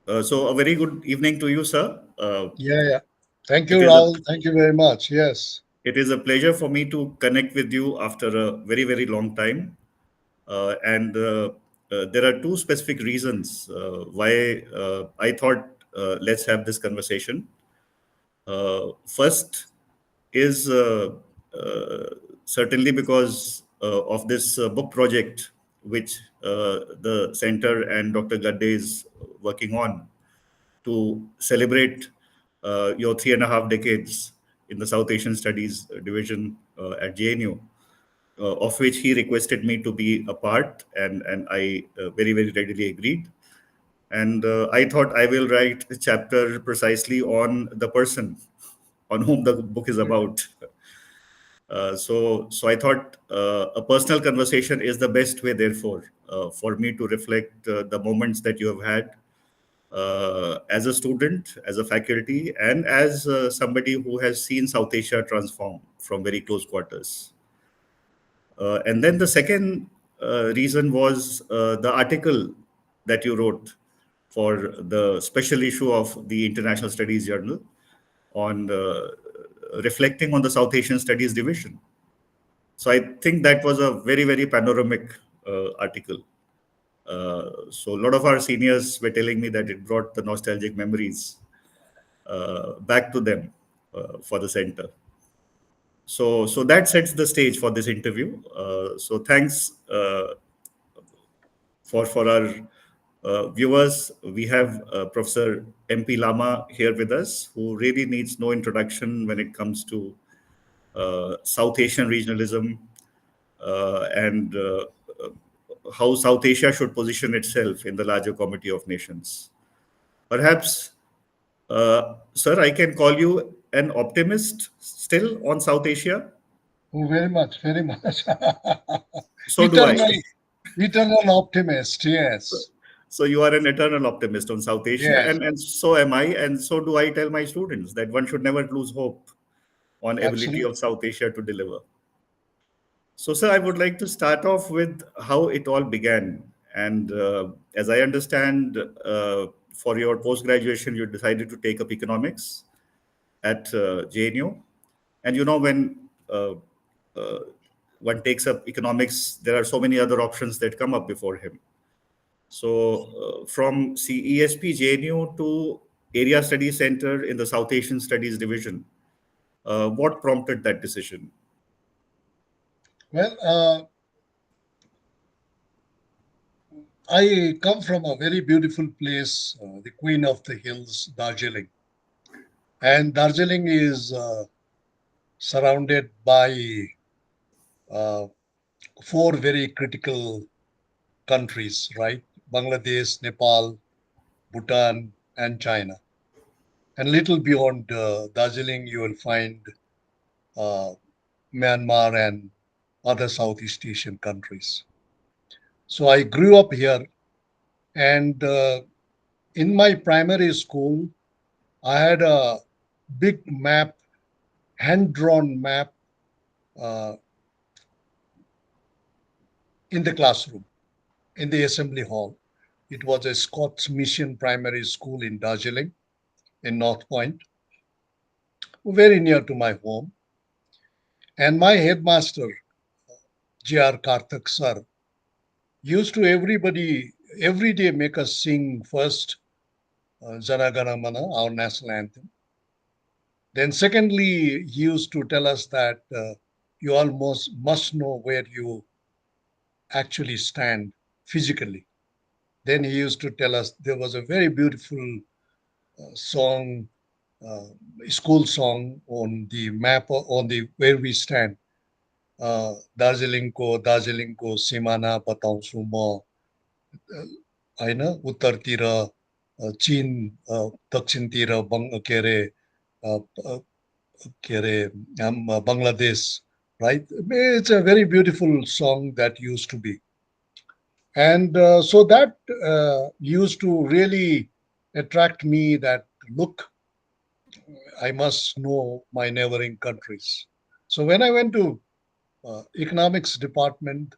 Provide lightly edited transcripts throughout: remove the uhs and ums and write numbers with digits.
So a very good evening to you, sir. Yeah, yeah. Thank you, It is a Rahul. Thank you very much. Yes. it is a pleasure for me to connect with you after a very long time. And there are two specific reasons why I thought let's have this conversation. First is certainly because of this book project which the center and Dr. Gadde is working on to celebrate your 3.5 decades in the South Asian Studies division at JNU, of which he requested me to be a part, and I very readily agreed. And I thought I will write a chapter precisely on the person on whom the book is about. So I thought a personal conversation is the best way, therefore, for me to reflect the moments that you have had as a student, as a faculty, and as somebody who has seen South Asia transform from very close quarters. And then the second reason was the article that you wrote for the special issue of the International Studies Journal on reflecting on the South Asian Studies division. So I think that was a very panoramic article. So a lot of our seniors were telling me that it brought the nostalgic memories back to them for the center. So that sets the stage for this interview. So thanks for our viewers. We have Professor MP Lama here with us, who really needs no introduction when it comes to South Asian regionalism and how South Asia should position itself in the larger committee of nations. Perhaps, sir, I can call you an optimist still on South Asia. Oh, very much, very much. So do I. Eternal, eternal optimist. Yes. So you are an eternal optimist on South Asia, Yes. and so am I, and so do I tell my students that one should never lose hope on ability of Absolutely. South Asia to deliver. So, sir, I would like to start off with how it all began. And as I understand, for your post graduation, you decided to take up economics at JNU. And you know, when uh, one takes up economics, there are so many other options that come up before him. So, from CESP JNU to Area Studies Center in the South Asian Studies Division, what prompted that decision? Well, I come from a very beautiful place, the Queen of the Hills, Darjeeling. And Darjeeling is surrounded by uh, four very critical countries, right? Bangladesh, Nepal, Bhutan, and China. And little beyond Darjeeling, you will find uh, Myanmar and other Southeast Asian countries. So I grew up here, and in my primary school, I had a big map, hand drawn map uh, in the classroom, in the assembly hall. It was a Scots Mission Primary School in Darjeeling, in North Point, very near to my home. And my headmaster, J.R. Karthik sir, used to every day make us sing first Jana Gana Mana, our national anthem. Then, secondly, he used to tell us that you almost must know where you actually stand physically. Then he used to tell us there was a very beautiful song, uh, school song on the map on the where we stand. दार्जिलिङको सिमाना बताउँछु म होइन उत्तरतिर चीन दक्षिणतिर के अरे के अरे Bangladesh right? It's a very beautiful song that used to be. And so that used to really attract me that look, I must know my neighboring countries. So when I went to economics department,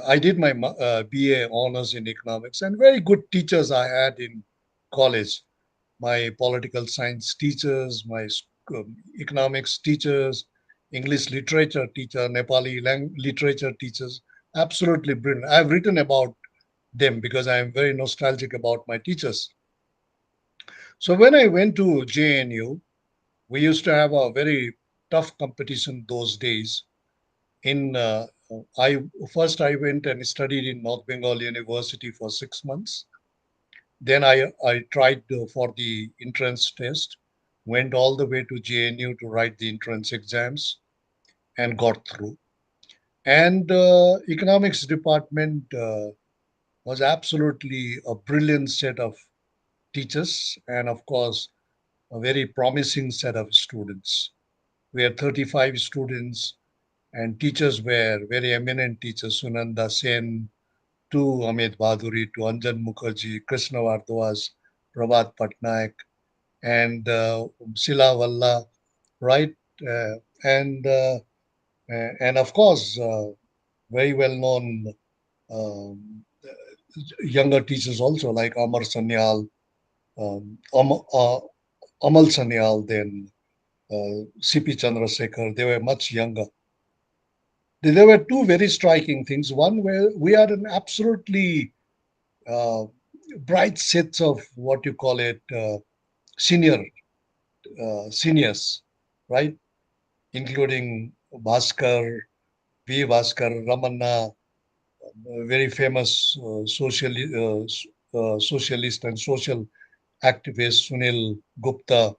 I did my BA honors in economics, and very good teachers I had in college. My political science teachers, my economics teachers, English literature teacher, Nepali literature teachers, absolutely brilliant. I've written about them because I am very nostalgic about my teachers. So when I went to JNU, we used to have a very tough competition those days. In I first I went and studied in North Bengal University for 6 months. Then I tried for the entrance test, went all the way to JNU to write the entrance exams and got through. And economics department was absolutely a brilliant set of teachers and of course a very promising set of students. We had 35 students and teachers were very eminent teachers, Sunanda Sen, to Amit Bhaduri, to Anjan Mukherjee, Krishna Vardwas, Prabhat Patnaik, and Sila Valla, right? Uh, and and of course, very well known um, younger teachers also like Amar Sanyal, Amal Sanyal, then CP Chandrasekhar. They were much younger. There were two very striking things. One, where we are an absolutely uh, bright sets of what you call it seniors, right? Including Bhaskar, V. Bhaskar, Ramanna, very famous socialist and social activist Sunil Gupta,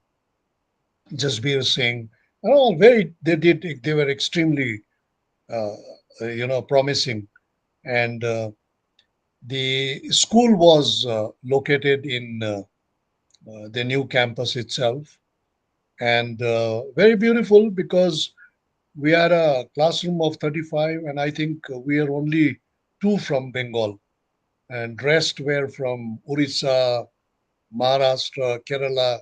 Jasbir Singh, all very they were extremely uh, promising. And the school was located in the new campus itself, and very beautiful because we are a classroom of 35, and I think we are only two from Bengal, and rest were from Orissa, Maharashtra, Kerala,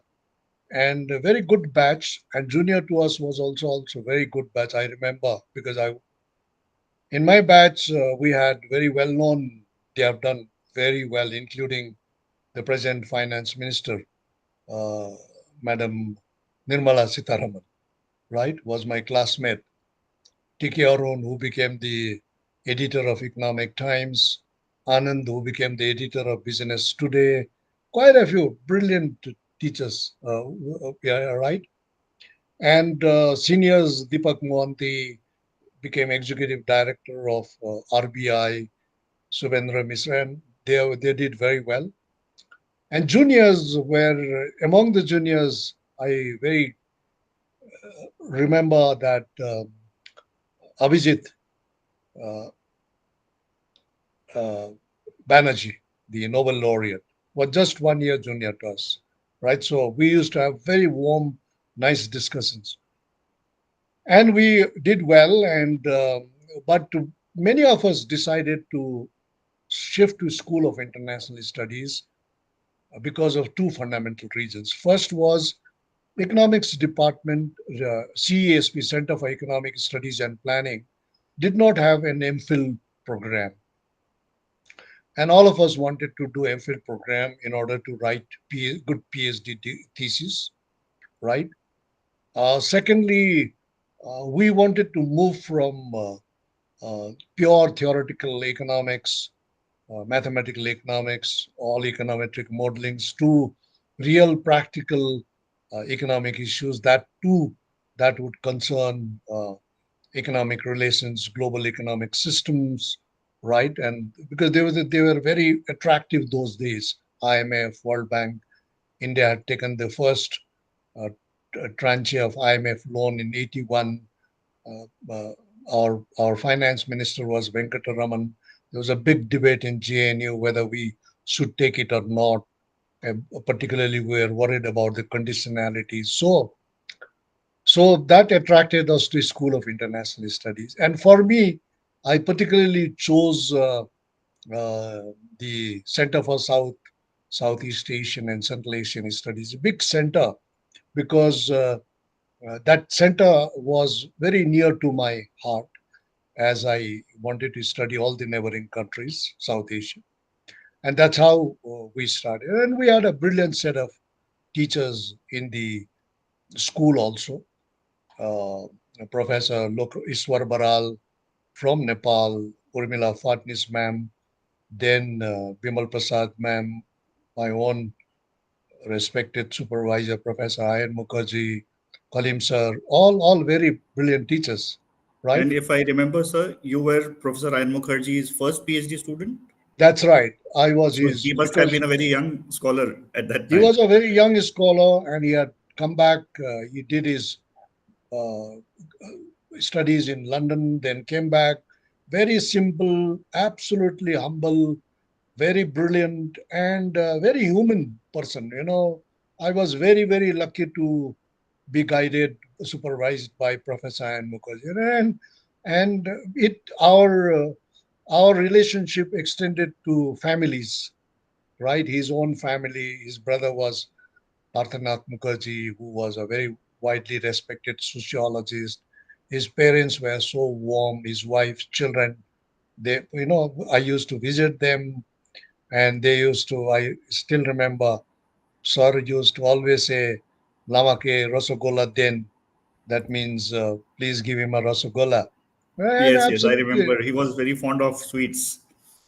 and a very good batch. And junior to us was also very good batch. I remember because I in my batch we had very well known. They have done very well, including the present finance minister, uh, Madam Nirmala Sitaraman, right, was my classmate. T.K. Arun, who became the editor of Economic Times, Anand, who became the editor of Business Today, quite a few brilliant teachers, yeah, right? And seniors, Deepak Mohanty became executive director of RBI, Subhendra Misra, and they did very well. And juniors were among the juniors. I very remember that Abhijit uh, uh, Banerjee, the Nobel laureate, was just 1 year junior to us, right? So we used to have very warm, nice discussions, and we did well. And but many of us decided to shift to School of International Studies because of two fundamental reasons. First was economics department, CESP, Center for Economic Studies and Planning, did not have an MPhil program. And all of us wanted to do MPhil program in order to write good PhD thesis, right? Secondly, we wanted to move from pure theoretical economics, mathematical economics, all econometric modelings to real practical economic issues that would concern economic relations, global economic systems, right? And because they were very attractive those days. IMF, World Bank, India had taken the first uh, tranche of IMF loan in '81. Uh, uh, our finance minister was Venkataraman. There was a big debate in JNU whether we should take it or not. Particularly, we were worried about the conditionality. So that attracted us to School of International Studies. And for me, I particularly chose uh, the Center for Southeast Asian and Central Asian Studies, a big center, because that center was very near to my heart as I wanted to study all the neighboring countries, South Asia. And that's how we started. And we had a brilliant set of teachers in the school also. Uh, Professor Iswar Baral from Nepal, Urmila Fatnis ma'am, then Bimal Prasad ma'am, my own respected supervisor, Professor Ayan Mukherjee, Kalim sir, all very brilliant teachers, right? And if I remember, sir, you were Professor Ayan Mukherjee's first PhD student. That's right. I was So his he must have because been a very young scholar at that he time. was a very young scholar and he had come back. He did his uh, studies in London, then came back. Very simple, absolutely humble, very brilliant, and very human person. I was very lucky to be guided, supervised by Professor Ann Mukherjee, and it our relationship extended to families, right? His own family. His brother was Parthanath Mukherjee, who was a very widely respected sociologist. His parents were so warm. His wife's children, I used to visit them, and they used to. I still remember, Sir used to always say, "Lama ke rasagola den." That means, please give him a rasagola. And Yes, yes, I absolutely, remember. He was very fond of sweets.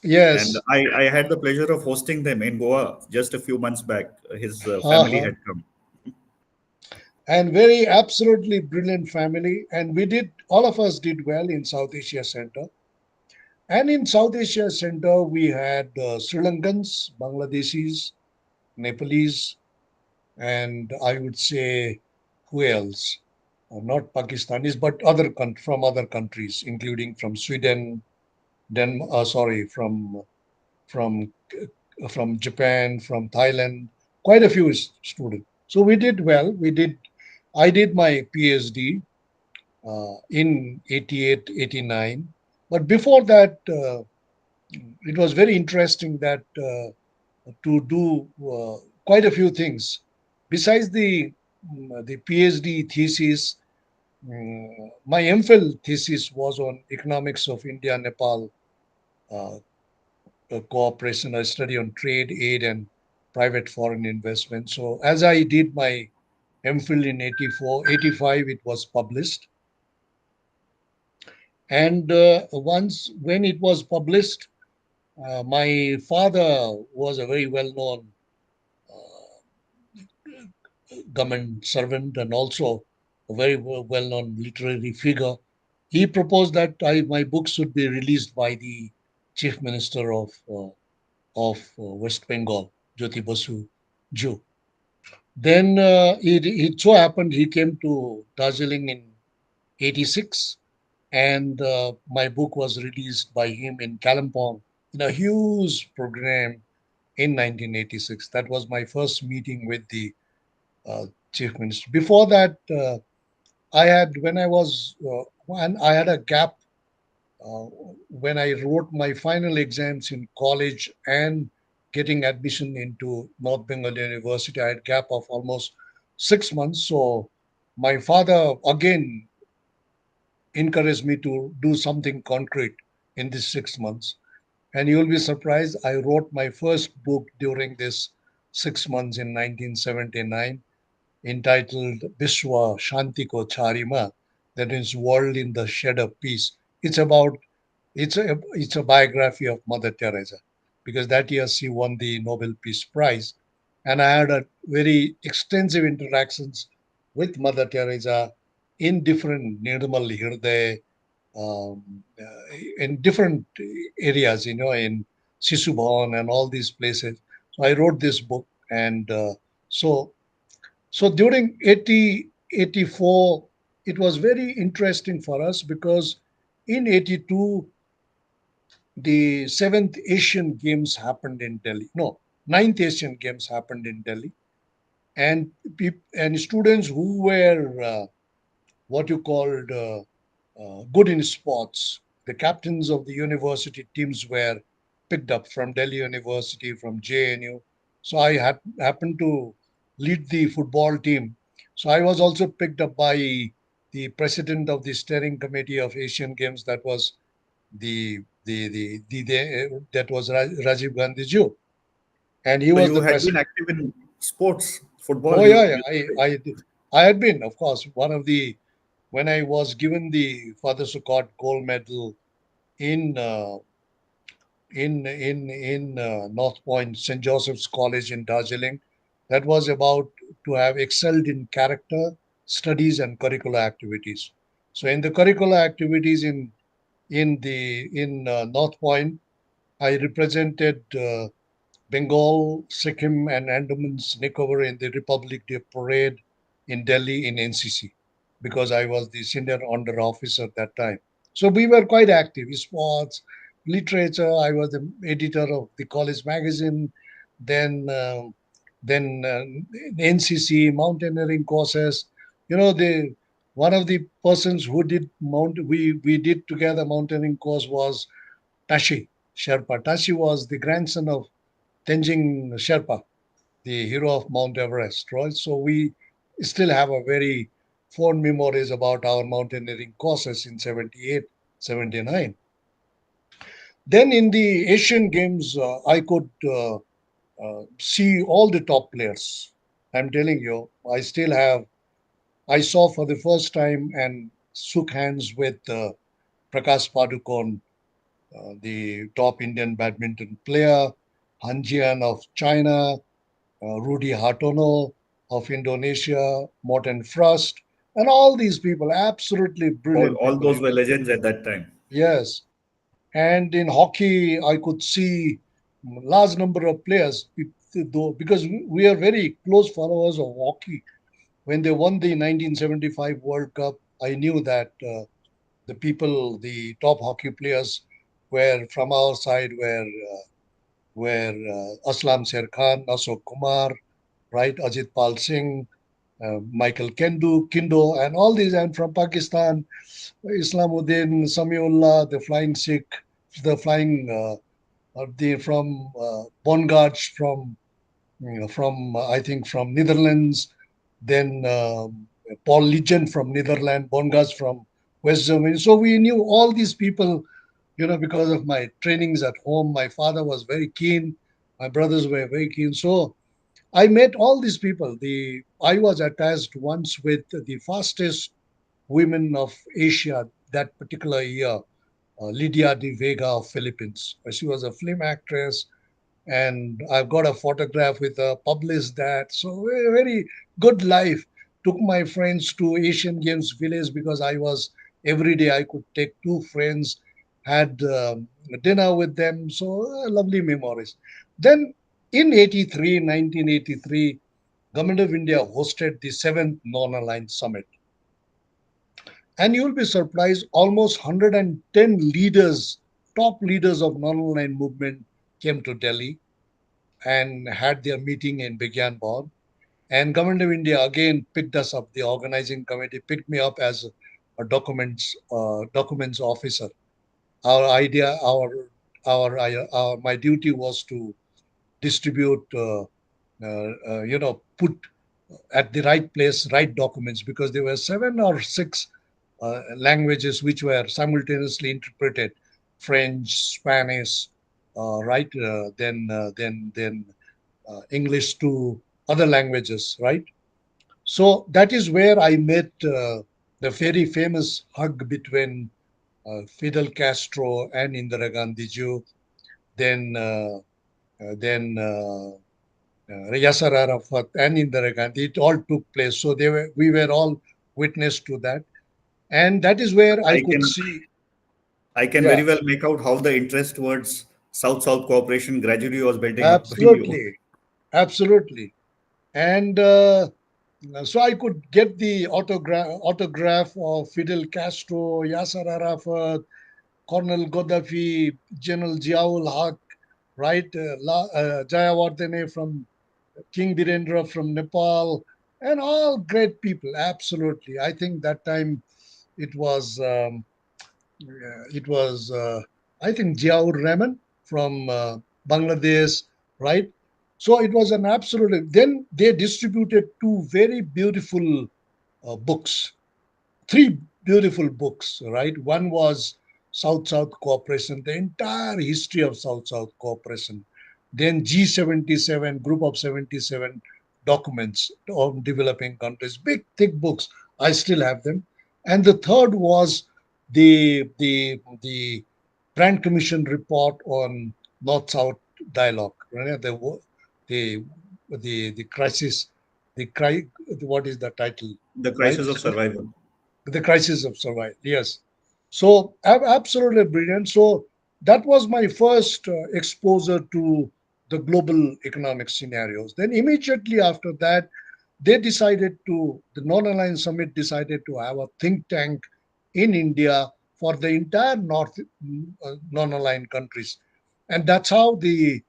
And yes. I had the pleasure of hosting them in Goa just a few months back. His family Uh-huh. had come. And very absolutely brilliant family. And we did, all of us did well in South Asia Center. And in South Asia Center, we had Sri Lankans, Bangladeshis, Nepalese, and I would say who else? Not Pakistanis, but from other countries, including from Sweden, from from Japan, from Thailand, quite a few students. So we did well. I did my PhD in 88, 89. But before that, it was very interesting that to do quite a few things. Besides the PhD thesis, my MPhil thesis was on economics of India Nepal uh, cooperation. I study on trade, aid, and private foreign investment. So as I did my MPhil in 84, 85, it was published. And once when it was published, my father was a very well-known government servant and also a very well-known literary figure. He proposed that my book should be released by the chief minister of West Bengal, Jyoti Basu Ju. Then it so happened he came to Darjeeling in 86, and my book was released by him in Kalimpong in a huge program in 1986. That was my first meeting with the uh, chief minister. Before that, I had when I was when I had a gap uh, when I wrote my final exams in college and getting admission into North Bengal University. I had gap of almost 6 months. So my father again encouraged me to do something concrete in these 6 months. And you'll be surprised, I wrote my first book during this 6 months in 1979 entitled Vishwa Shanti Ko Charima, that is World in the Shed of Peace. It's about it's a biography of Mother Teresa because that year she won the Nobel Peace Prize, and I had a very extensive interactions with Mother Teresa in different Nirmal Hirday, in different areas, in Sisubhan and all these places. So I wrote this book, and so so during 80 84, it was very interesting for us because in 82, the seventh Asian Games happened in Delhi. No, ninth Asian Games happened in Delhi. And, and students who were what you called good in sports. The captains of the university teams were picked up from Delhi University, from JNU. So I happened to lead the football team. So I was also picked up by the president of the steering committee of Asian Games. That was that was Rajiv Gandhi Ji. and he So was you the had been president. active in sports, football. Oh yeah, yeah. You used to play. I had been, of course, one of the when I was given the Father Sukkot gold medal in North Point St. Joseph's College in Darjeeling. That was about to have excelled in character, studies, and curricular activities. So in the curricular activities in North Point, I represented Bengal, Sikkim, and Andaman's Nicobar in the Republic Day parade in Delhi in NCC because I was the senior under officer at that time. So we were quite active in sports, literature. I was the editor of the college magazine, then NCC mountaineering courses. You know, the one of the persons who did we did together mountaineering course was Tashi Sherpa. Tashi was the grandson of Tenzing Sherpa, the hero of Mount Everest, right? So we still have a very fond memories about our mountaineering courses in 78, 79. Then in the Asian Games, I could see all the top players. I'm telling you, I saw for the first time and shook hands with Prakash Padukone, the top Indian badminton player, Han Jian of China, Rudy Hartono of Indonesia, Morten Frost, and all these people, absolutely brilliant All people. those were legends at that time. Yes. And in hockey, I could see large number of players because we are very close followers of hockey. When they won the 1975 World Cup, I knew that the top hockey players were from our side were Aslam Sher Khan, Ashok Kumar, right, Ajit Pal Singh, Michael Kindo, and all these, and from Pakistan, Islamuddin, Samiullah, the flying Sikh, the flying, the from Bongarts from I think from Netherlands, then Paul Legend from Netherlands, Bongarts from West Germany. So we knew all these people, because of my trainings at home. My father was very keen, my brothers were very keen. So I met all these people. The I was attached once with the fastest women of Asia that particular year, Lydia de Vega of Philippines. She was a film actress, and I've got a photograph with her, published that. So very good life. Took my friends to Asian Games Village because I was every day I could take two friends, had dinner with them. So lovely memories. Then in 1983, Government of India hosted the seventh non-aligned summit. And you'll be surprised, almost 110 leaders, top leaders of non-aligned movement came to Delhi and had their meeting in Bigyan Bhawan. And Government of India again picked us up. The organizing committee picked me up as a documents officer. Our idea, our my duty was to distribute, put at the right place, right documents, because there were seven or six languages which were simultaneously interpreted: French, Spanish, right? Then English to other languages, right? So that is where I met the very famous hug between Fidel Castro and Indira Gandhi ji. Then, Yasser Arafat and Indira Gandhi. It all took place. So we were all witness to that, and that is where I I could can see. I can Yeah, very well make out how the interest towards South-South cooperation gradually was building up in you. absolutely, absolutely, and so I could get the autograph of Fidel Castro, Yasser Arafat, Colonel Gaddafi, General Ziaul Haq, right? Jayawardene from King Birendra from Nepal, and all great people. Absolutely, I think that time it was I think Ziaur Rahman from Bangladesh, right? So it was an absolute. Then they distributed two very beautiful books, three beautiful books, right? One was South South Cooperation, the entire history of South South Cooperation, then G77, Group of 77 documents on developing countries, big thick books. I still have them. And the third was the Brand Commission report on North-South dialogue. Right? The the crisis, the cri, what is the title? The Right? crisis of survival. The crisis of survival. Yes. So absolutely brilliant. So that was my first exposure to the global economic scenarios. Then immediately after that, the Non-Aligned Summit decided to have a think tank in India for the entire North non-aligned countries. And that's how the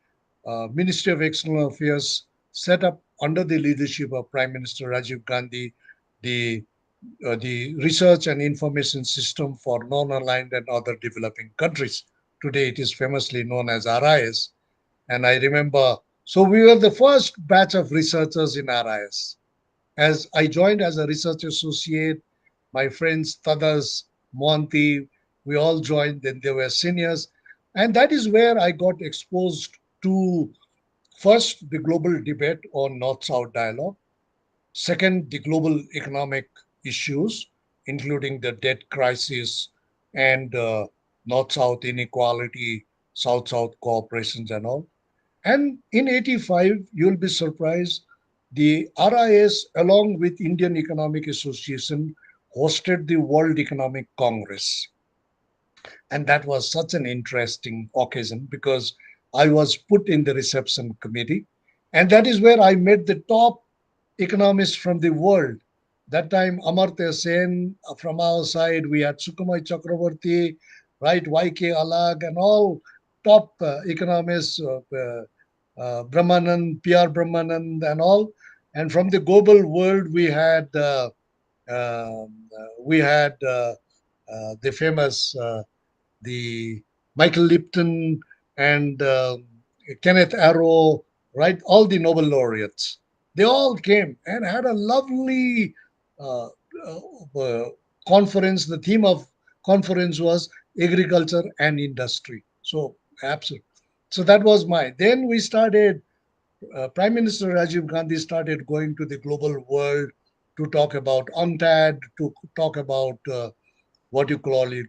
Ministry of External Affairs set up under the leadership of Prime Minister Rajiv Gandhi the the Research and Information System for Non-Aligned and Other Developing Countries. Today it is famously known as RIS. And I remember, so we were the first batch of researchers in RIS. As I joined as a research associate, my friends Tadas, Monty, we all joined, then they were seniors. And that is where I got exposed to first the global debate on North-South dialogue. Second, the global economic issues, including the debt crisis and North-South inequality, South-South cooperations and all. And in 85, you'll be surprised, the RIS, along with Indian Economic Association, hosted the World Economic Congress. And that was such an interesting occasion because I was put in the reception committee. And that is where I met the top economists from the world. That time, Amartya Sen from our side, we had Sukumai Chakravarti, right, YK Alag, and all top economists, Brahmanand, PR Brahmanand, and all. And from the global world, we had the famous the Michael Lipton and Kenneth Arrow, right? All the Nobel laureates. They all came and had a lovely uh, uh, conference. The theme of conference was agriculture and industry. So absolutely. So that was my. Then we started. Prime Minister Rajiv Gandhi started going to the global world to talk about UNCTAD, to talk about what you call it,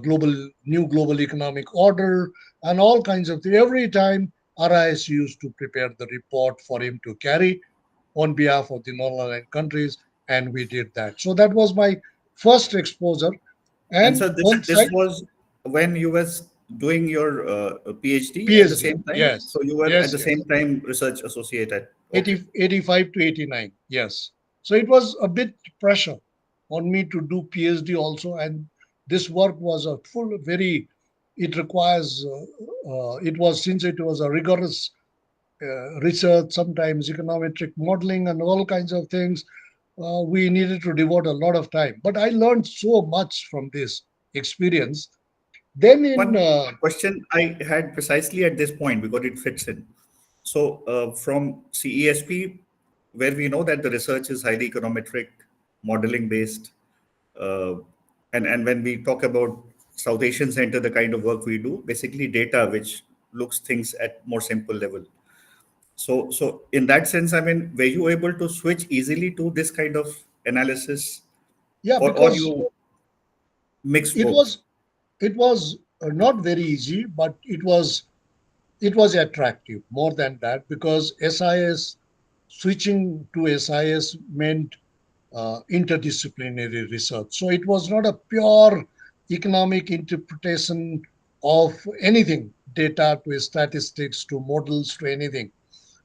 global new global economic order, and all kinds of things. Every time RIS used to prepare the report for him to carry on behalf of the non-aligned countries, and we did that. So that was my first exposure. And And so this on this site was when you was doing your PhD at the PhD, same time. yes, So you were at yes, the same yes. time research associate. Okay. 80, 85 to 89, yes. So it was a bit pressure on me to do PhD also, and this work was a full, very, it requires, it was, since it was a rigorous research, sometimes econometric modeling and all kinds of things, we needed to devote a lot of time. But I learned so much from this experience. Then in, One question I had precisely at this point because it fits in. So from CESP, where we know that the research is highly econometric, modeling based, uh, and when we talk about South Asian Center, the kind of work we do, basically data which looks things at more simple level. So in that sense, I mean, were you able to switch easily to this kind of analysis, yeah, or because you mix it both? was, it was not very easy, but it was attractive more than that because SIS, switching to SIS meant interdisciplinary research. So it was not a pure economic interpretation of anything, data to statistics to models to anything.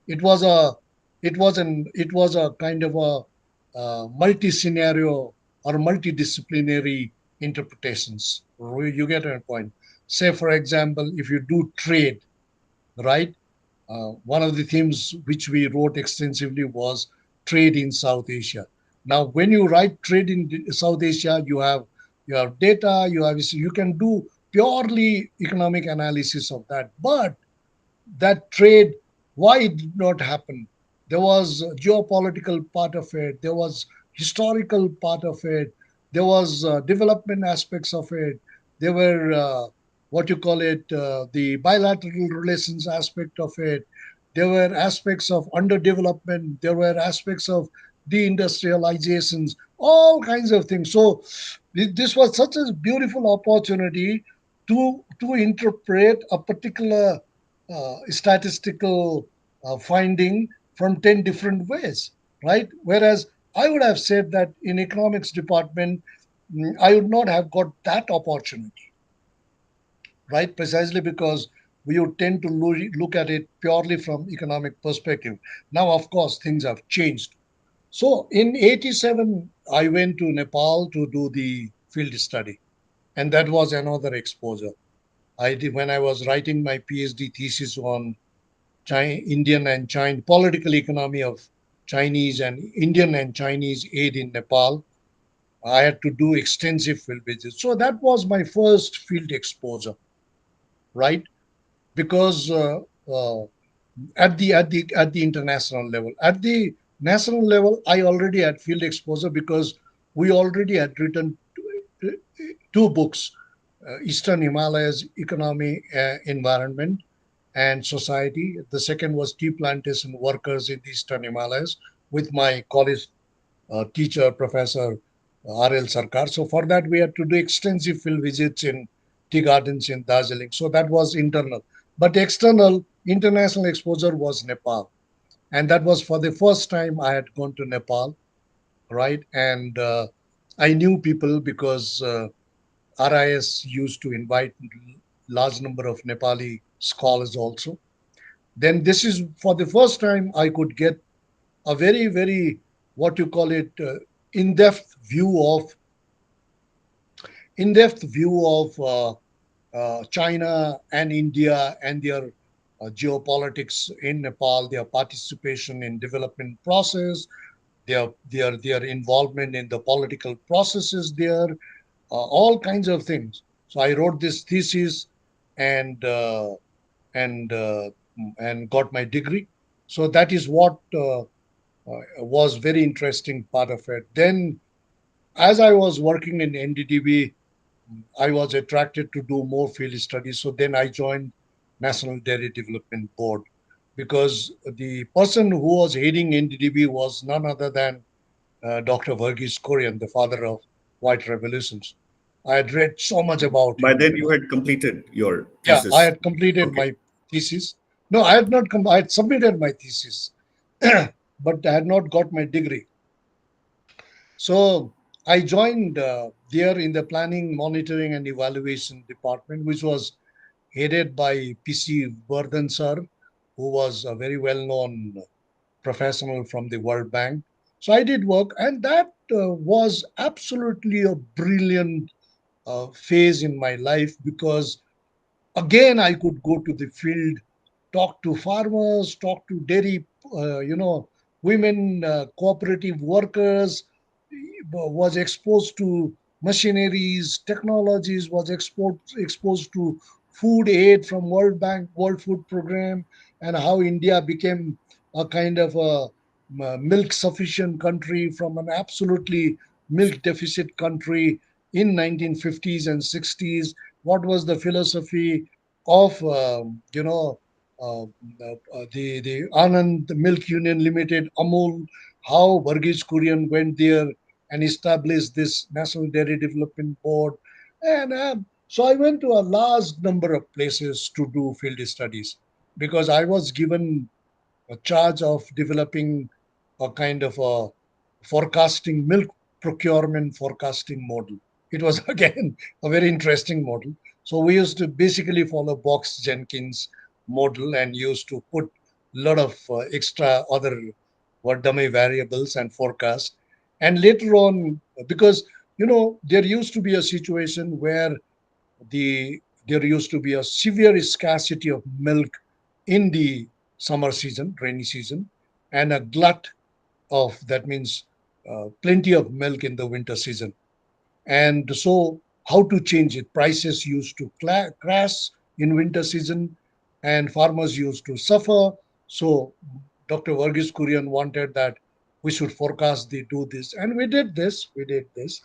It was a it was a kind of a multi scenario or multidisciplinary interpretations. You get my point. Say for example, if you do trade, right? One of the themes which we wrote extensively was trade in South Asia. Now, when you write trade in South Asia, you have data, you can do purely economic analysis of that. But that trade, why it did not happen? There was a geopolitical part of it. There was historical part of it. There was development aspects of it. There were what you call it, the bilateral relations aspect of it. There were aspects of underdevelopment. There were aspects of deindustrializations, all kinds of things. So this was such a beautiful opportunity to interpret a particular statistical finding from 10 different ways, right? Whereas I would have said that in economics department, I would not have got that opportunity, right? Precisely because we would tend to look at it purely from economic perspective. Now, of course, things have changed. So in 87, I went to Nepal to do the field study, and that was another exposure. I did when I was writing my PhD thesis on Indian and China political economy of Chinese and Indian and Chinese aid in Nepal. I had to do extensive field visits. So that was my first field exposure, right? Because at the international level, at the national level, I already had field exposure because we already had written two books, Eastern Himalayas Economy, Environment, and Society. The second was Tea Plantation Workers in the Eastern Himalayas with my college teacher, Professor R.L. Sarkar. So for that, we had to do extensive field visits in tea gardens in Darjeeling. So that was internal. But external, international exposure was Nepal. And that was for the first time I had gone to Nepal, right? And I knew people because RIS used to invite large number of Nepali scholars also. Then this is for the first time I could get a very, very, what you call it, in-depth view of in-depth view of China and India and their geopolitics in Nepal, their participation in development process, their involvement in the political processes there, all kinds of things. So I wrote this thesis and and uh, and got my degree. So that is what was very interesting part of it. Then, as I was working in NDDB, I was attracted to do more field studies. So then I joined National Dairy Development Board because the person who was heading NDDB was none other than Dr. Verghese Kurian, the father of white revolutions. I had read so much about By him. then, you had completed your Yeah, I thesis. had completed Okay. my thesis. No, I had not. I had submitted my thesis, but I had not got my degree. So I joined there in the Planning, Monitoring, and Evaluation Department, which was headed by PC Vardhan sir, who was a very well-known professional from the World Bank. So I did work, and that was absolutely a brilliant phase in my life because again I could go to the field, talk to farmers, talk to dairy, women, cooperative workers, was exposed to machineries, technologies, was exposed to food aid from World Bank, World Food Program, and how India became a kind of a milk sufficient country from an absolutely milk deficit country in 1950s and 60s. What was the philosophy of the Anand Milk Union Limited, Amul, how Verghese Kurian went there and established this National Dairy Development Board. And so I went to a large number of places to do field studies because I was given a charge of developing a kind of a forecasting milk procurement forecasting model. It was again a very interesting model. So we used to basically follow Box Jenkins model and used to put a lot of extra other dummy variables and forecast. And later on, because there used to be a situation where there used to be a severe scarcity of milk in the summer season, rainy season, and a glut of that means plenty of milk in the winter season. And so, how to change it? Prices used to crash in winter season, and farmers used to suffer. So, Dr. Verghese Kurian wanted that we should forecast the do this, and we did this. We did this,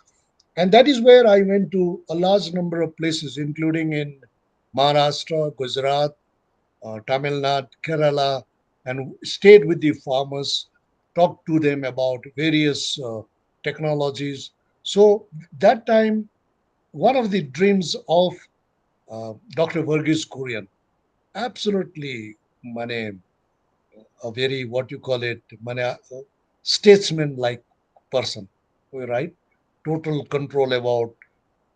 and that is where I went to a large number of places, including in Maharashtra, Gujarat, Tamil Nadu, Kerala, and stayed with the farmers, talked to them about various technologies. So that time, one of the dreams of Dr. Verghese Kurian, absolutely, mane, a very what you call it, mane, statesman-like person, right? Total control about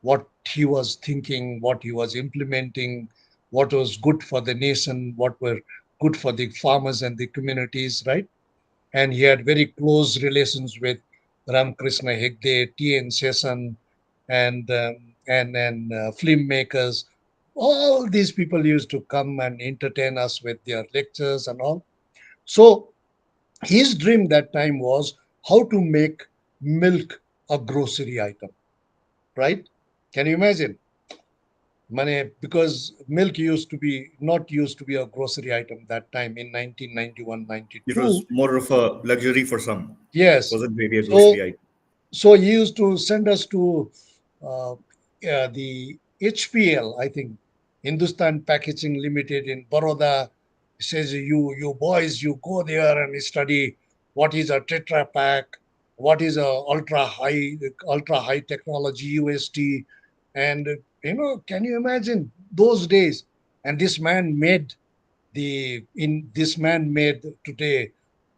what he was thinking, what he was implementing, what was good for the nation, what were good for the farmers and the communities, right? And he had very close relations with Ramakrishna Hegde, T.N. Sesson, and filmmakers. All these people used to come and entertain us with their lectures and all. So his dream that time was how to make milk a grocery item, right? Can you imagine? Money, because milk used to be not used to be a grocery item that time in 1991, It 92. was more of a luxury for some. It Yes. wasn't really a So grocery item. so he used to send us to uh, the HPL, I think, Hindustan Packaging Limited in Baroda. He says, you boys, you go there and study what is a Tetra Pak, what is a ultra high technology UST, and can you imagine those days? And this man made today.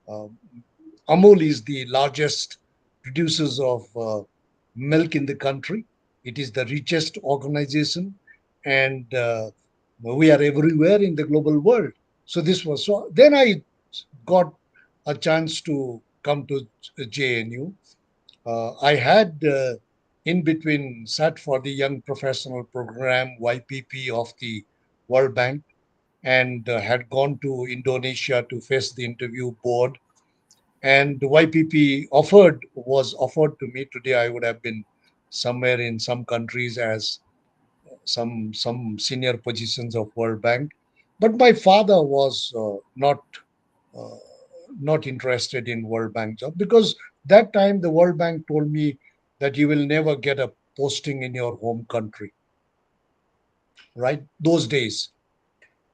Um, Amul is the largest producers of milk in the country. It is the richest organization, and we are everywhere in the global world. So this was so. Then I got a chance to come to JNU. I had in between sat for the Young Professional Program (YPP) of the World Bank, and had gone to Indonesia to face the interview board, and YPP was offered to me. Today I would have been somewhere in some countries as some senior positions of World Bank, but my father was uh, not interested in World Bank job, because that time the World Bank told me that you will never get a posting in your home country, right? Those days.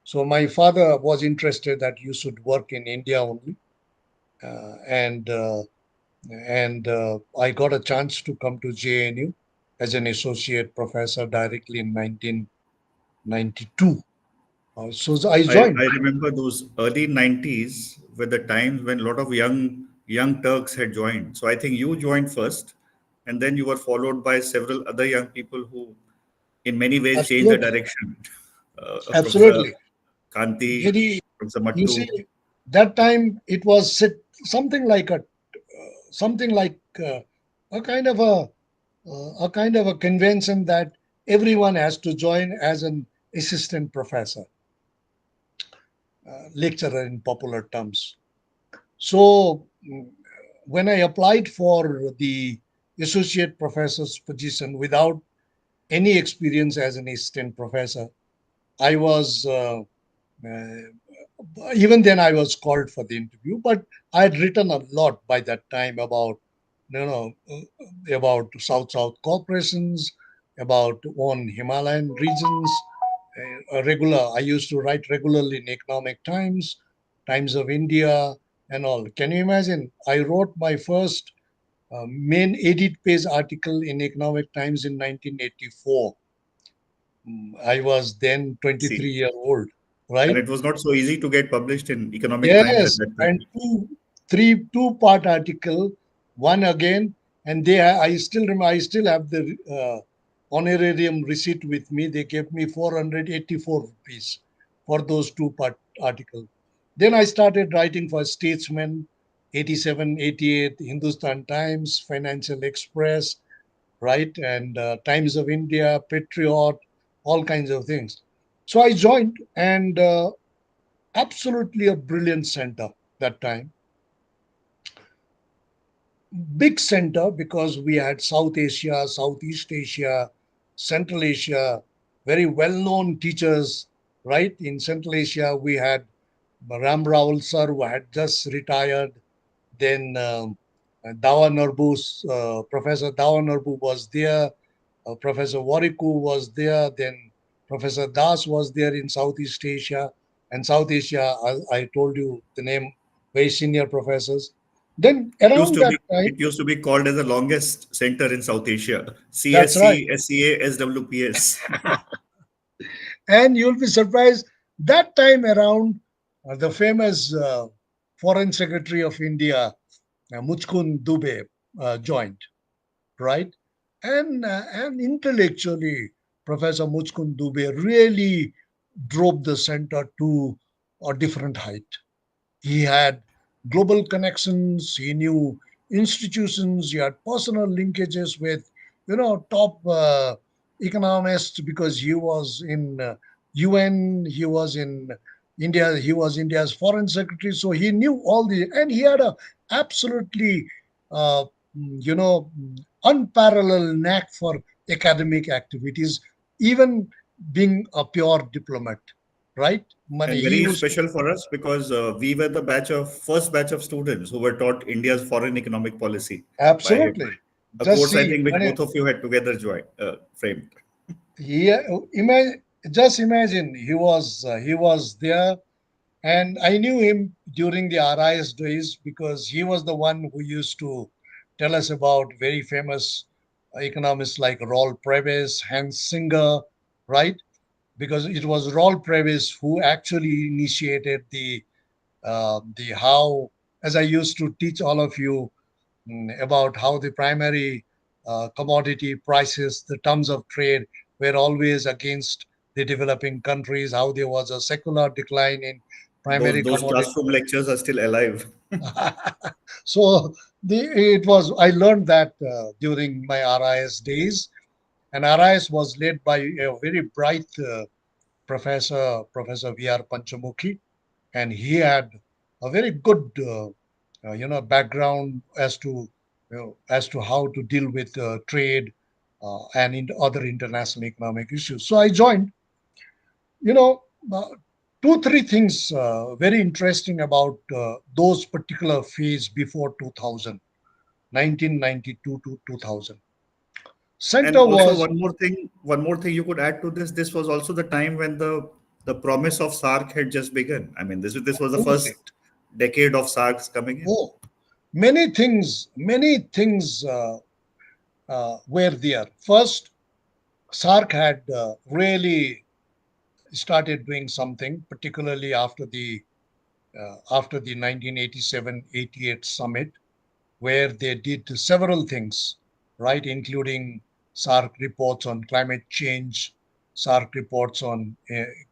So my father was interested that you should work in India only, and I got a chance to come to JNU as an associate professor directly in 1992. So I I joined. remember those early 90s were the times when a lot of young Turks had joined. So I think you joined first, and then you were followed by several other young people who, in many ways, changed the Absolutely, direction. Professor absolutely. Kanti, Very, Professor you see, Mattu. that time it was something like something like a kind of a kind of a convention that everyone has to join as an assistant professor, lecturer in popular terms. So when I applied for the associate professor's position without any experience as an assistant professor, I was even then I was called for the interview, but I had written a lot by that time about about South corporations, about one Himalayan regions. Regular, I used to write regularly in Economic Times, Times of India, and all. Can you imagine? I wrote my first main edit page article in Economic Times in 1984. I was then See, 23-year-old, and right? it was not so easy to get published in Economic Times at Yes, that and time. two-part article, one again, and I still remember. I still have the honorarium receipt with me. They gave me 484 rupees for those two-part article. Then I started writing for Statesman, 87, 88, Hindustan Times, Financial Express, right, and Times of India, Patriot, all kinds of things. So I joined, and absolutely a brilliant center that time. Big center because we had South Asia, Southeast Asia, Central Asia, very well known teachers, right? In Central Asia, we had Ram Rawal sir, who had just retired. Then Professor Dawa Narbu was there. Professor Wariku was there. Then Professor Das was there in Southeast Asia. And South Asia, I told you the name, very senior professors. Then Used around to that be time, it used to be called as the longest center in South Asia. that's right. CSC, SCA, SWPS. And you'll be surprised, that time around, the famous Foreign Secretary of India, Muchkund Dubey, joined, right? And intellectually, Professor Muchkund Dubey really drove the center to a different height. He had global connections. He knew institutions. He had personal linkages with, top economists because he was in UN. He was in India. He was India's foreign secretary. So he knew all the, and he had a absolutely, uh, unparalleled knack for academic activities, even being a pure diplomat, right? And Money. He very used to, special for us because we were the first batch of students who were taught India's foreign economic policy by him. absolutely. A Just course I see, think which both of you had together joined, framed. he imagine, just imagine he was there, and I knew him during the RIS days because he was the one who used to tell us about very famous economists like Raul Previs, Hans Singer, right? Because it was Raul Previs who actually initiated the how, as I used to teach all of you, about how the primary commodity prices, the terms of trade, were always against the developing countries, how there was a secular decline in primary Those commodity. classroom lectures are still alive. So it was, I learned that during my RIS days, and RIS was led by a very bright Professor V.R. Panchamukhi, and he had a very good background as to as to how to deal with trade and in other international economic issues. So I joined. You know, two three things very interesting about those particular phase before 2000, 1992 to 2000. And Center also was one more thing you could add to this. This was also the time when the promise of SARC had just begun. I mean, this was the absolutely, first decade of SARC's coming in. oh, many things were there. First, SARC had really started doing something, particularly after the 1987-88 summit, where they did several things, right, including SARC reports on climate change, SARC reports on.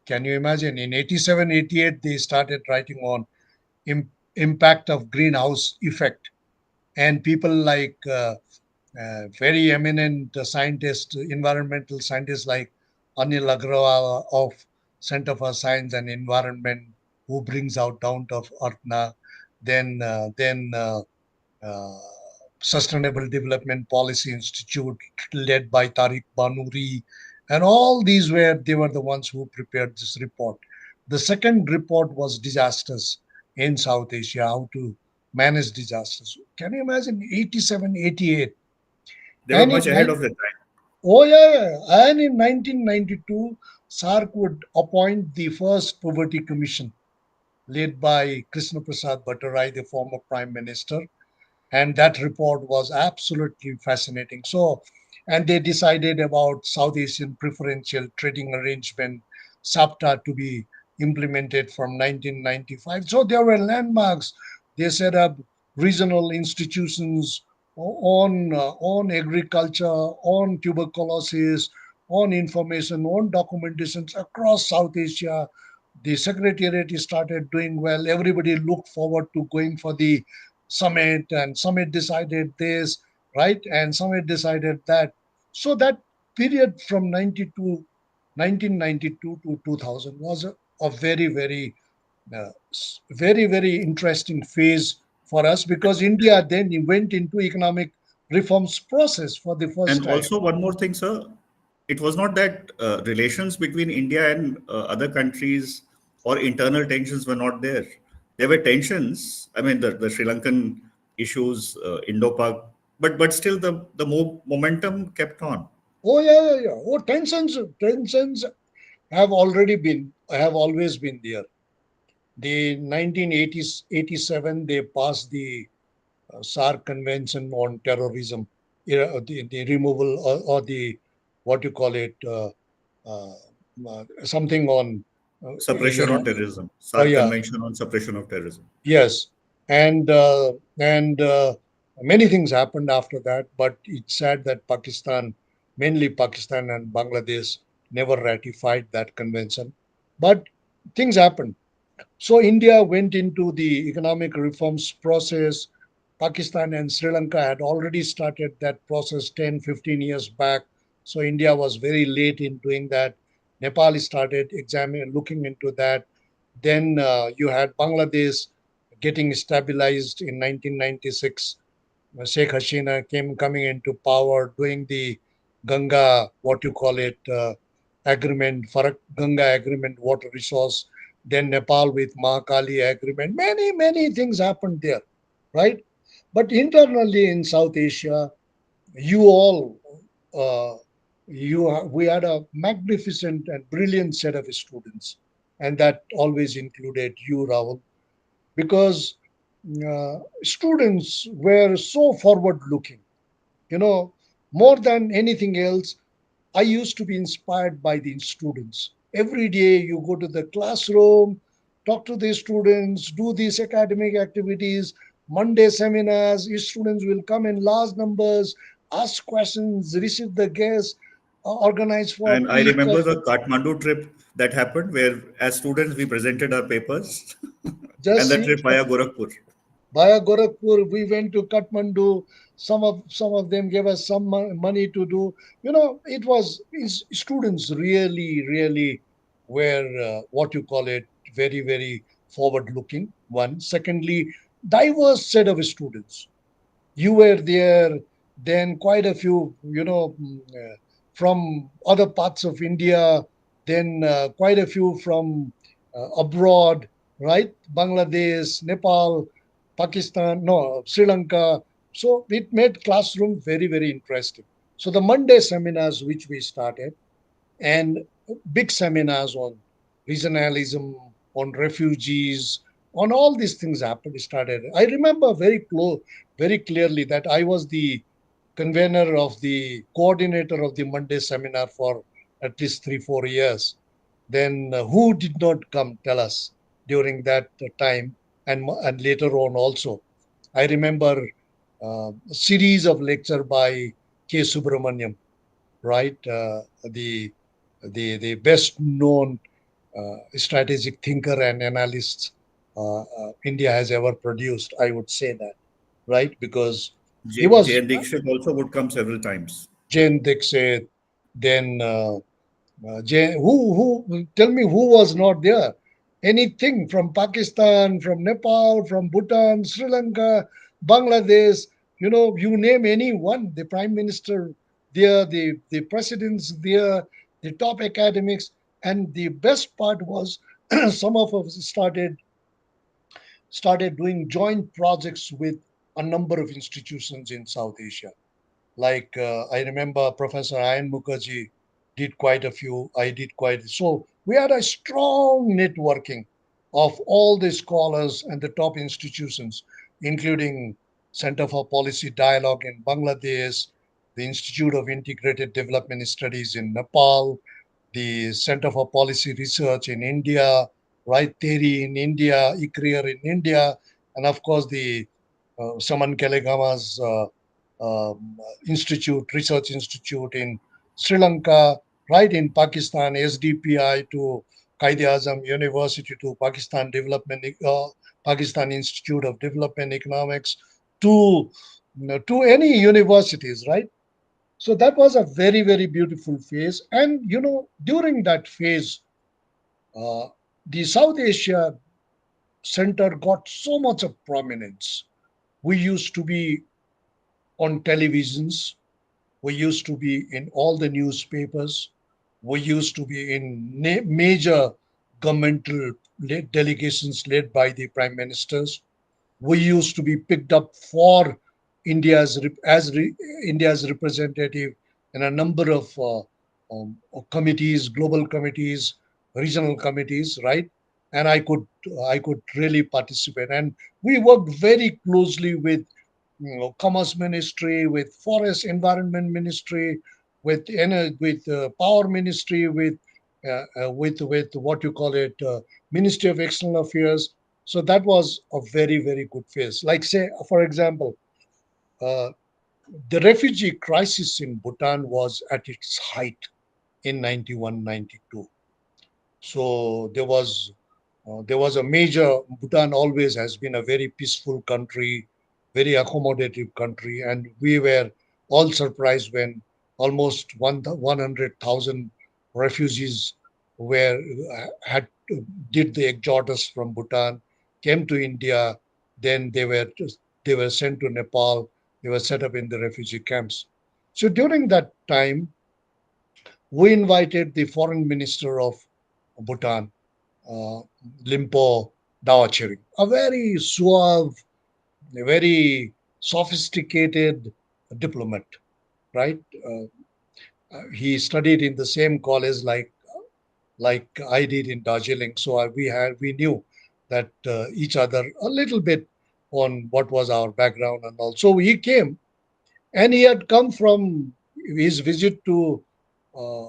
Can you imagine? In 87-88, they started writing on impact of greenhouse effect, and people like very eminent scientists, environmental scientists like Anil Agrawal of Center for Science and Environment, who brings out down to earth now. Then uh, Sustainable Development Policy Institute, led by Tariq Banuri, and all these they were the ones who prepared this report. The second report was disasters in South Asia, how to manage disasters. Can you imagine 87, 88? They were And in much ahead of their time. oh yeah, yeah. And in 1992, SARC would appoint the first poverty commission led by Krishna Prasad Bhattarai, the former prime minister, and that report was absolutely fascinating. So, and they decided about South Asian preferential trading arrangement, SAPTA, to be implemented from 1995. So there were landmarks. They set up regional institutions on agriculture, on tuberculosis, on information, on documentations across South Asia. The secretariat started doing well. Everybody looked forward to going for the summit, and summit decided this, right, and summit decided that. So that period from 1992 to 2000 was a uh, very interesting phase for us, because India then went into economic reforms process for the first And time. also one more thing, sir. It was not that relations between India and other countries or internal tensions were not there. There were tensions. I mean, the Sri Lankan issues, Indo-Pak, but still the momentum kept on. Oh yeah, yeah, yeah. Oh, tensions. I have always been there. The 1987, they passed the SARC Convention on Terrorism, the removal, or the, what you call it, something on, Suppression on terrorism. oh SARC yeah, Convention on Suppression of Terrorism. yes, and many things happened after that. But it's sad that Pakistan, mainly Pakistan and Bangladesh, never ratified that convention. But things happened. So India went into the economic reforms process. Pakistan and Sri Lanka had already started that process 10, 15 years back. So India was very late in doing that. Nepal started examining, looking into that. Then you had Bangladesh getting stabilized in 1996. Sheikh Hasina came coming into power, doing the Ganga, what you call it, agreement, Farak Ganga agreement, water resource. Then Nepal with Mahakali agreement. Many things happened there, right? But internally in South Asia, you all, uh, we had a magnificent and brilliant set of students, and that always included you, Rahul, because students were so forward looking, you know, more than anything else. I used to be inspired by the students. Every day you go to the classroom, talk to the students, do these academic activities, Monday seminars. Students will come in large numbers, ask questions, receive the guests, organize for And I each remember of the the. Kathmandu trip that happened where, as students, we presented our papers and Just the see, trip via Gorakhpur. via Gorakhpur, we went to Kathmandu. Some of them gave us some money to do. It was students really were, what you call it, very forward looking. One, secondly, diverse set of students. You were there. Then quite a few, from other parts of India. Then quite a few from abroad, right? Bangladesh, Nepal, Pakistan, no, Sri Lanka. So it made classroom very interesting. So the Monday seminars which we started, and big seminars on regionalism, on refugees, on all these things happened started. I remember very clearly that I was the convener of the coordinator of the Monday seminar for at least 3 4 years. Then who did not come tell us during that time, and later on also. I remember a series of lecture by K. Subramaniam, right? The best known strategic thinker and analyst India has ever produced. I would say that, right? Because he was J.N. Dixit also would come several times. Jane Dixit, then who tell me who was not there? Anything from Pakistan, from Nepal, from Bhutan, Sri Lanka, Bangladesh, you name any one, the prime minister there, the presidents there, the top academics. And the best part was some of us started doing joint projects with a number of institutions in South Asia. Like I remember Professor Ayan Mukherjee did quite a few. I did quite. So we had a strong networking of all the scholars and the top institutions, including Center for Policy Dialogue in Bangladesh, the Institute of Integrated Development Studies in Nepal, the Center for Policy Research in India, Right Theory in India, ICREER in India, and of course the Saman Kelegama's research institute in Sri Lanka, right in Pakistan, SDPI to Qaid Azam University to Pakistan Institute of Development Economics to to any universities, right? So that was a very beautiful phase. And during that phase, uh, the South Asia Center got so much of prominence. We used to be on televisions. We used to be in all the newspapers. We used to be in major governmental delegations led by the prime ministers. We used to be picked up for India's representative in a number of committees, global committees, regional committees, right? And I could really participate. And we worked very closely with commerce ministry, with forest environment ministry, with power ministry, with what you call it, Ministry of External Affairs. So that was a very very good phase. Like say, for example, uh, the refugee crisis in Bhutan was at its height in 91, 92. So there was a major. Bhutan always has been a very peaceful country, very accommodative country, and we were all surprised when almost 100,000 refugees were had did the exodus from Bhutan, came to India, then they were sent to Nepal, they were set up in the refugee camps. So during that time, we invited the foreign minister of Bhutan, uh, Limpo Dawachering, a very suave, a very sophisticated diplomat, right? He studied in the same college like I did in Darjeeling, so we knew that each other a little bit on what was our background and all. So he came, and he had come from his visit to uh,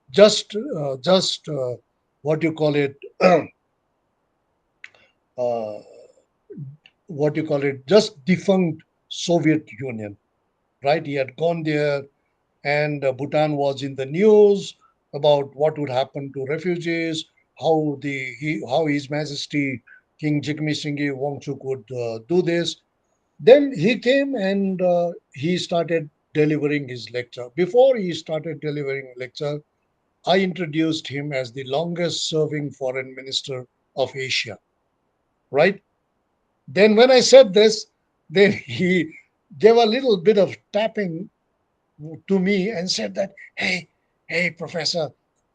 just what you call it. uh, what you call it, just defunct Soviet Union, right? He had gone there, and Bhutan was in the news about what would happen to refugees, how His Majesty King Jigme Singye Wangchuk would do this. Then he came and he started delivering his lecture. Before he started delivering lecture, I introduced him as the longest serving foreign minister of Asia, right? Then when I said this, then he gave a little bit of tapping to me and said that, hey, Professor,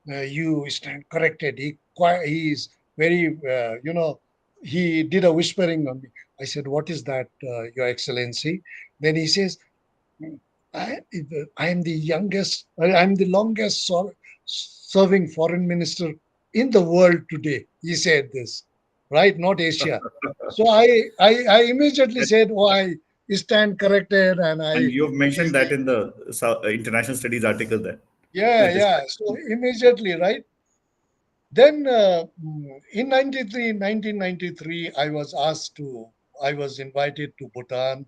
you stand corrected. He's very, he did a whispering on me. I said, what is that, Your Excellency? Then he says, I, I am the I'm the longest serving foreign minister in the world today. He said this, right? Not Asia. So I immediately said, oh, I stand corrected, and And I, you have it is mentioned that the, in the international studies article there. yeah, Please yeah. describe. So immediately, right? Then in 1993, I was invited to Bhutan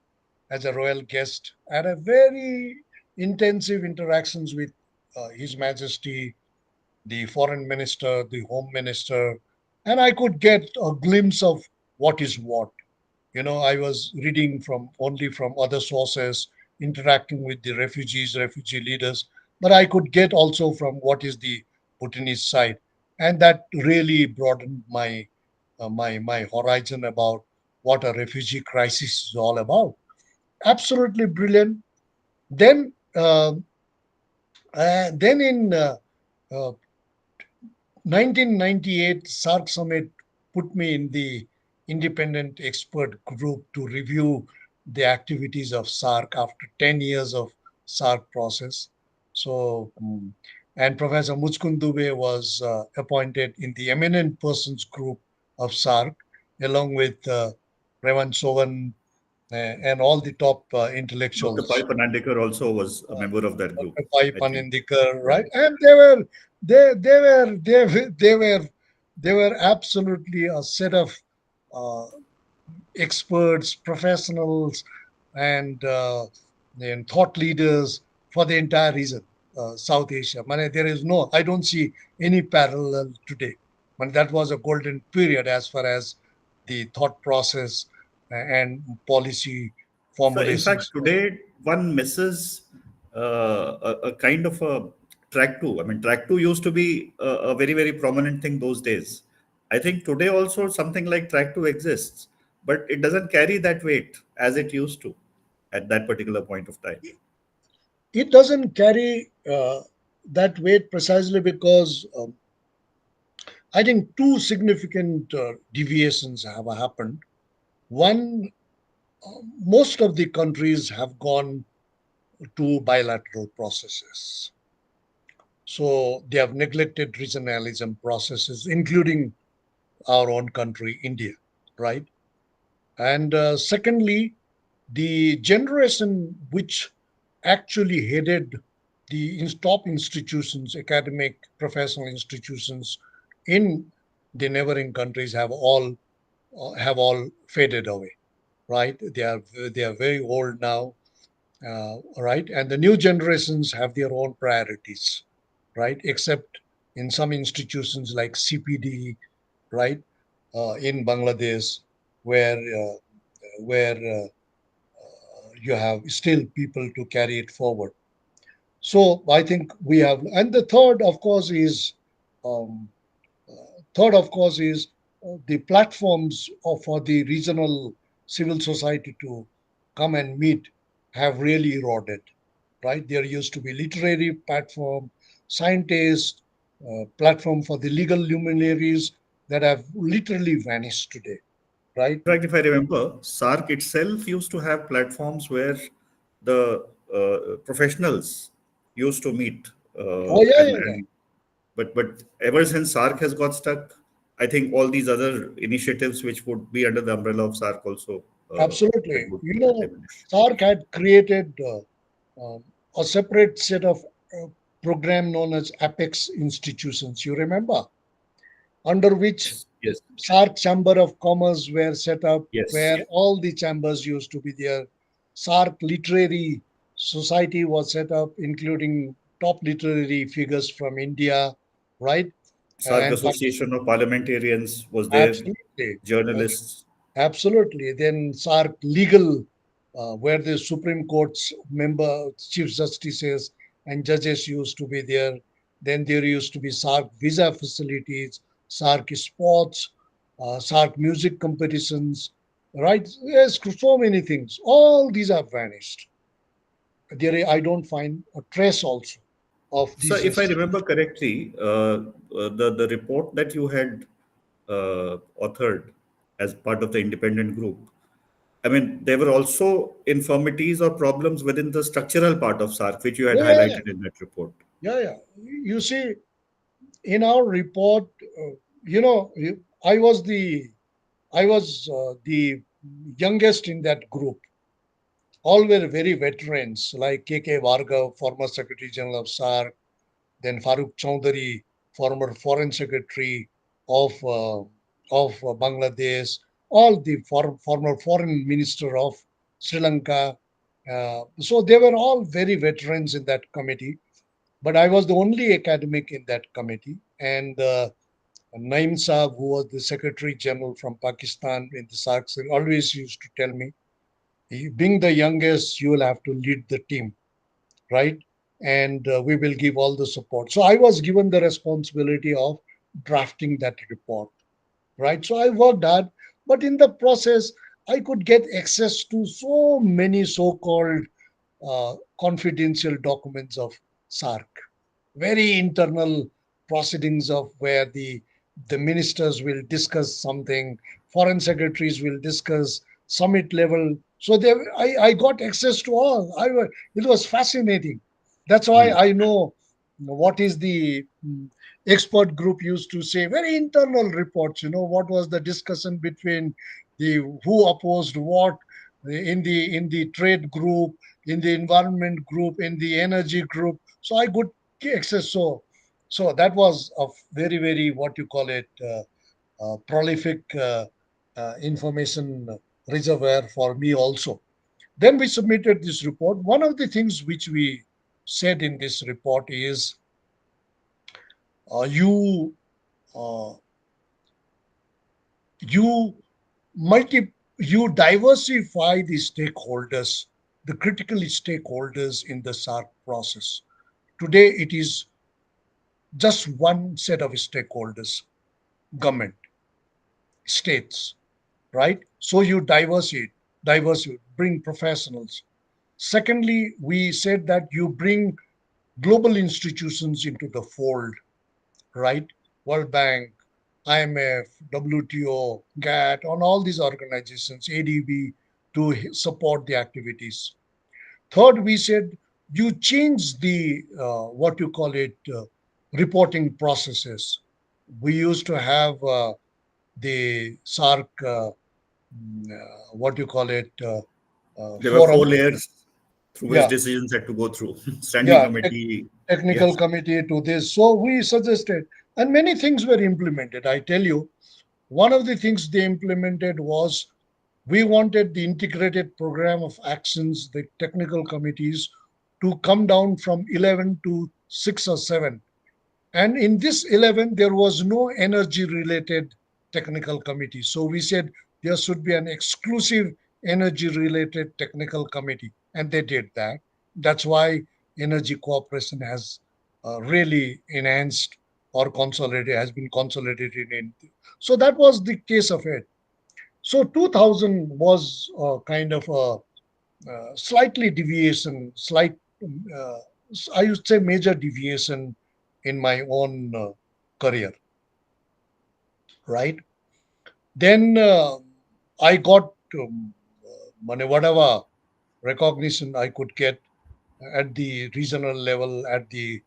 as a royal guest, had a very intensive interactions with His Majesty, the foreign minister, the home minister, and I could get a glimpse of what is what. I was reading from only from other sources, interacting with the refugee leaders, but I could get also from what is the Bhutanese side, and that really broadened my horizon about what a refugee crisis is all about. Absolutely brilliant. Then then in uh, 1998, SARC Summit put me in the independent expert group to review the activities of SARC after 10 years of SARC process. So, and Professor Muchkund Dubey was appointed in the eminent persons group of SARC, along with Revan Sovan and all the top Dr. Pai intellectuals. Panandikar also was a member of that group, Dr. Pai I think. Panindikar, right? Right. And they were absolutely a set of uh, experts, professionals, and thought leaders for the entire region, South Asia. There is no, I don't see any parallel today. That was a golden period as far as the thought process and policy So, in formulations. fact, today one misses a kind of a track two. I mean, track two used to be a very, very prominent thing those days. I think today also something like track two exists, but it doesn't carry that weight as it used to at that particular point of time. It doesn't carry that weight precisely because I think two significant deviations have happened. One, most of the countries have gone to bilateral processes. So they have neglected regionalism processes, including our own country, India, right? And secondly, the generation which actually headed the top institutions, academic, professional institutions in the neighboring countries have all faded away, right? They are very old now, right? And the new generations have their own priorities, right? Except in some institutions like CPD, right, in Bangladesh, where you have still people to carry it forward. So I think we have, and the um, third, of course, is the platforms for the regional civil society to come and meet have really eroded, right? There used to be literary platform, scientists, platform for the legal luminaries that have literally vanished today, right? In fact, if I remember, SARC itself used to have platforms where the professionals used to meet, Oh yeah, and yeah, yeah. but ever since SARC has got stuck, I think all these other initiatives which would be under the umbrella of SARC also Absolutely. would diminish. SARC had created um, a separate set of uh, program known as Apex institutions. You remember, under which Yes, yes, SARC Chamber of Commerce were set up, yes. where all the chambers used to be there. SARC Literary Society was set up, including top literary figures from India, right? SARC And Association of Parliamentarians was there, absolutely, journalists. absolutely. Then SARC Legal, where the Supreme Court's member, Chief Justices, and judges used to be there. Then there used to be SARC visa facilities, SARC sports, SARC music competitions, right? Yes, so many things. All these have vanished. I don't find a trace also of So, these if I institutions. remember correctly, the report that you had authored as part of the independent group, I mean, there were also infirmities or problems within the structural part of SARC, which you had Yeah, yeah, yeah. highlighted in that report. Yeah, yeah. You see, in our report, you know, I was the I was the youngest in that group. All were very veterans, like K.K. Varga, former Secretary General of SARC, then Farooq Chaudhary, former Foreign Secretary of Bangladesh, all the former Foreign Minister of Sri Lanka. So they were all very veterans in that committee. But I was the only academic in that committee, and Naim Saab, who was the Secretary General from Pakistan in the SARC, always used to tell me, being the youngest, you will have to lead the team, right? And we will give all the support. So I was given the responsibility of drafting that report, right? So I worked hard, but in the process, I could get access to so many so-called confidential documents of SARC, very internal proceedings of where the ministers will discuss something, foreign secretaries will discuss summit level. So I got access to all. It was fascinating. That's why Hmm. I know what is the expert group used to say. Very internal reports. What was the discussion between the who opposed what in the trade group, in the environment group, in the energy group. So I could access. So that was a very, very, what you call it, prolific information reservoir for me also. Then we submitted this report. One of the things which we said in this report is, you uh, you multi you diversify the stakeholders, the critical stakeholders in the SARC process. Today it is just one set of stakeholders: government, states, right? So you diversify, bring professionals. Secondly, we said that you bring global institutions into the fold, right? World Bank, IMF, WTO, GATT, on all these organizations, ADB, to support the activities. Third, we said you change the what you call it, reporting processes. We used to have the SARC, what do you call it, There were four forum. layers through which Yeah, decisions had to go through. Standing yeah, committee. technical Yes. committee to this. So we suggested, and many things were implemented. I tell you, one of the things they implemented was we wanted the integrated program of actions, the technical committees, to come down from 11 to 6 or 7. And in this 11, there was no energy related technical committee. So we said there should be an exclusive energy related technical committee. And they did that. That's why energy cooperation has really enhanced or consolidated, has been consolidated in. So that was the case of it. So 2000 was kind of a slightly deviation, uh, I would say major deviation in my own career, right? Then I got whatever recognition I could get at the regional level, at the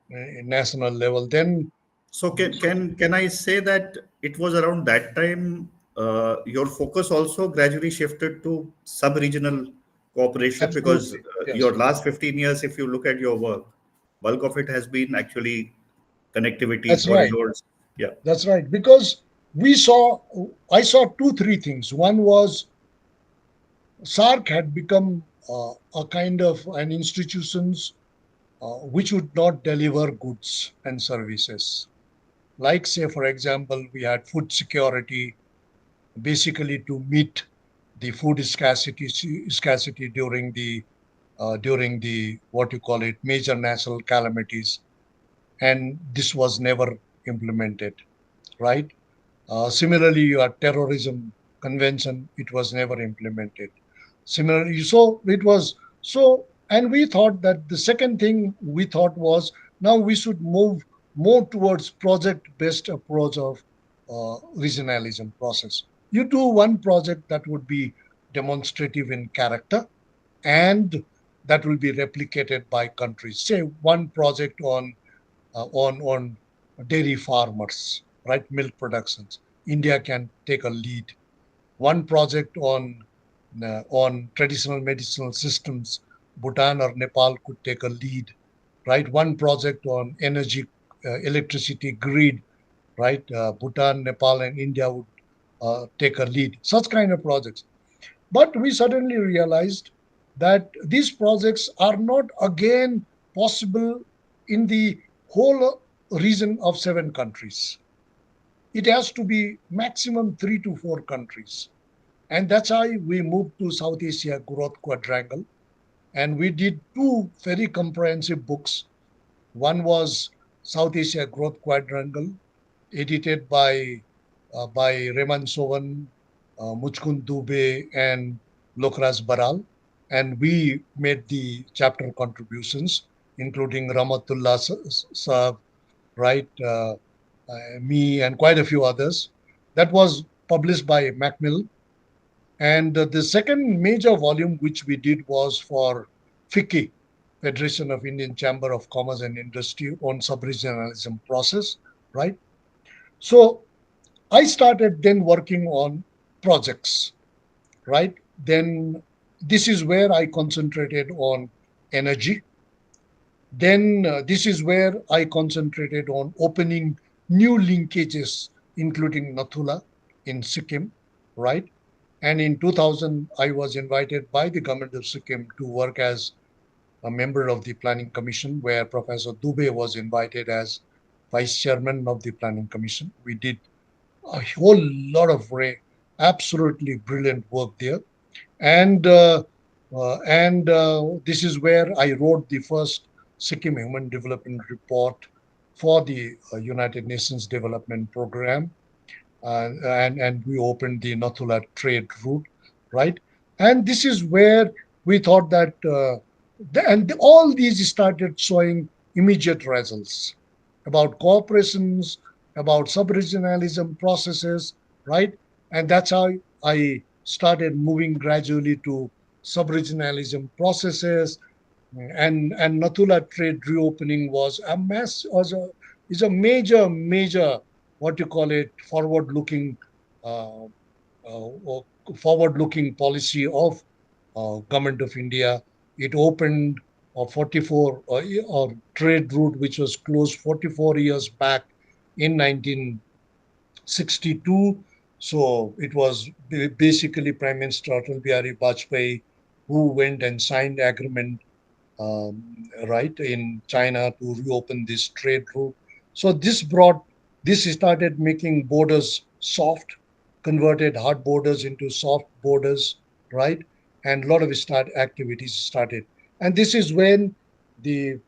national level. Then, So can I say that it was around that time your focus also gradually shifted to sub-regional cooperation, because absolutely, yes, your last 15 years, if you look at your work, bulk of it has been actually connectivity that's right. corridors. Yeah. That's right. Because we saw, I saw two, three things. One was SARC had become a kind of an institutions which would not deliver goods and services. Like, say, for example, we had food security, basically to meet the food scarcity during the what you call it major natural calamities, and this was never implemented, right? Similarly, your terrorism convention, it was never implemented. Similarly, so it was so, and we thought that the second thing we thought was now we should move more towards project-based approach of regionalism process. You do one project that would be demonstrative in character, and that will be replicated by countries. Say one project on dairy farmers, right? Milk productions. India can take a lead. One project on traditional medicinal systems. Bhutan or Nepal could take a lead, right? One project on energy, electricity grid, right? Bhutan, Nepal, and India would take a lead. Such kind of projects. But we suddenly realized that these projects are not again possible in the whole region of 7 countries. It has to be maximum 3 to 4 countries. And that's why we moved to South Asia Growth Quadrangle. And we did two very comprehensive books. One was South Asia Growth Quadrangle, edited by Reman Sovan, Muchkund Dubey, and Lokras Baral. And we made the chapter contributions, including Ramatullah Saab, right, me, and quite a few others. That was published by Macmill. And the second major volume which we did was for FICCI, Federation of Indian Chamber of Commerce and Industry, on sub-regionalism process, right? So I started then working on projects, right? Then this is where I concentrated on energy. Then this is where I concentrated on opening new linkages, including Nathula in Sikkim, right? And in 2000, I was invited by the government of Sikkim to work as a member of the Planning Commission, where Professor Dubey was invited as vice chairman of the Planning Commission. We did a whole lot of absolutely brilliant work there. And this is where I wrote the first Sikkim Human Development Report for the United Nations Development Program, and we opened the Nathula trade route, right? And this is where we thought that, all these started showing immediate results about cooperations, about sub-regionalism processes, right? And that's how I started moving gradually to sub-regionalism processes, and Nathula trade reopening was a is a major, what you call it, uh, forward-looking policy of government of India. It opened a 44 trade route which was closed 44 years back in 1962. So it was basically Prime Minister Atal Bihari Vajpayee who went and signed agreement, right, in China to reopen this trade route. So this started making borders soft, converted hard borders into soft borders, right? And a lot of start activities started. And this is when the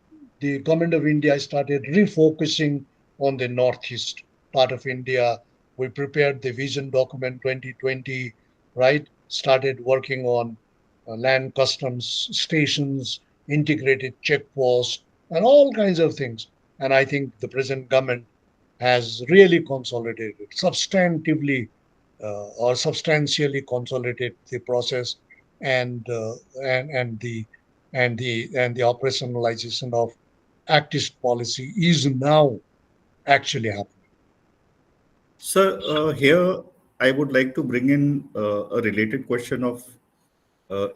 the government of India started refocusing on the northeast part of India. We prepared the vision document 2020, right? Started working on land customs stations, integrated checkposts, and all kinds of things. And I think the present government has really consolidated, or substantially consolidated the process, and and the operationalization of Act East policy is now actually happening. Sir, here I would like to bring in a related question of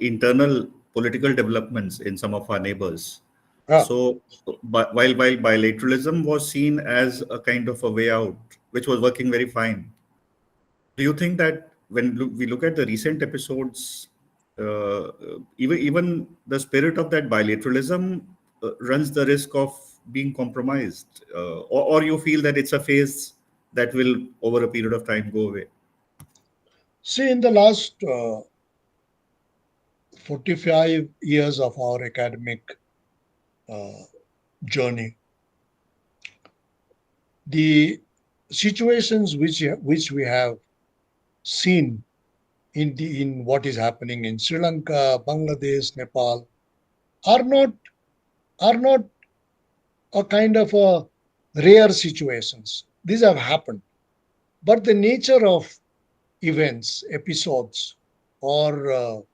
internal political developments in some of our neighbors. Yeah. So, while bilateralism was seen as a kind of a way out, which was working very fine, do you think that when we look at the recent episodes, even the spirit of that bilateralism runs the risk of being compromised, or you feel that it's a phase that will, over a period of time, go away? See, in the last 45 years of our academic uh, journey, the situations which we have seen in what is happening in Sri Lanka, Bangladesh, Nepal are not a kind of a rare situations. These have happened, but the nature of events, episodes, or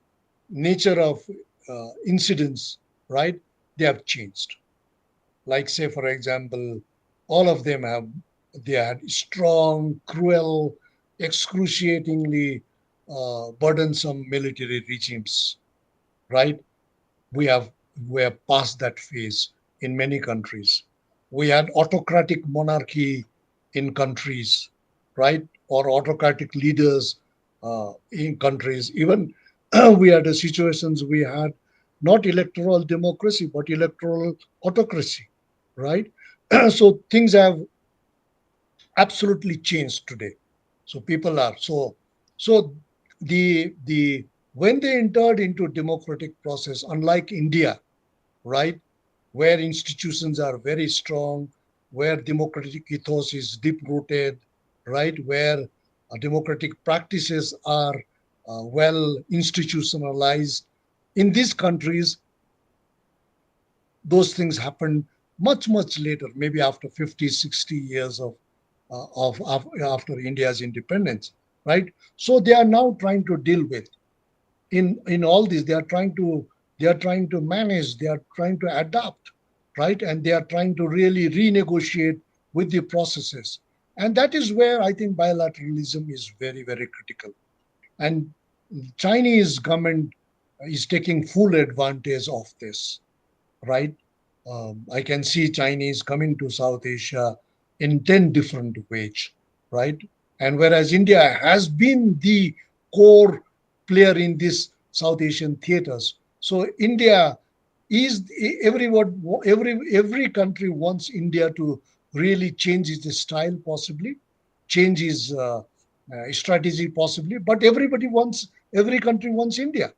nature of incidents, right? They have changed. Like, say, for example, all of them have they had strong, cruel, excruciatingly burdensome military regimes, right? We have we have passed that phase in many countries. We had autocratic monarchy in countries, right? Or autocratic leaders in countries. Even we had the situations we had not electoral democracy but electoral autocracy, right? So things have absolutely changed today. So people are so the when they entered into democratic process, unlike India, right, where institutions are very strong, where democratic ethos is deep rooted, right, where democratic practices are well institutionalized. In these countries, those things happen much later, maybe after 50, 60 years of after India's independence, right? So they are now trying to deal with in all this. They are trying to manage, they are trying to adapt, right, and they are trying to really renegotiate with the processes. And that is where I think bilateralism is very critical. And Chinese government is taking full advantage of this, right? I can see Chinese coming to South Asia in 10 different ways, right? And whereas India has been the core player in this South Asian theaters, so India is every country wants India to really change its style, possibly change its strategy, possibly, but every country wants India,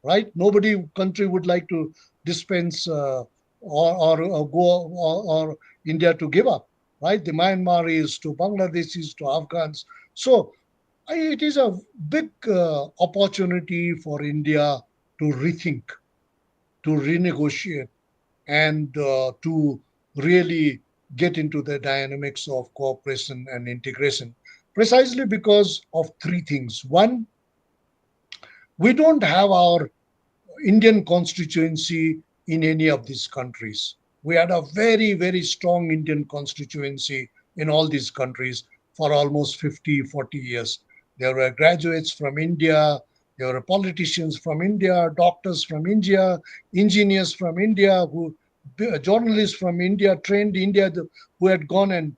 right? Nobody country would like to dispense or go or India to give up, right? The Myanmar is to Bangladeshis to Afghans. So it is a big opportunity for India to rethink, to renegotiate, and to really get into the dynamics of cooperation and integration, precisely because of three things. One, we don't have our Indian constituency in any of these countries. We had a very, very strong Indian constituency in all these countries for almost 50, 40 years. There were graduates from India, there were politicians from India, doctors from India, engineers from India, journalists from India, trained India, who had gone. And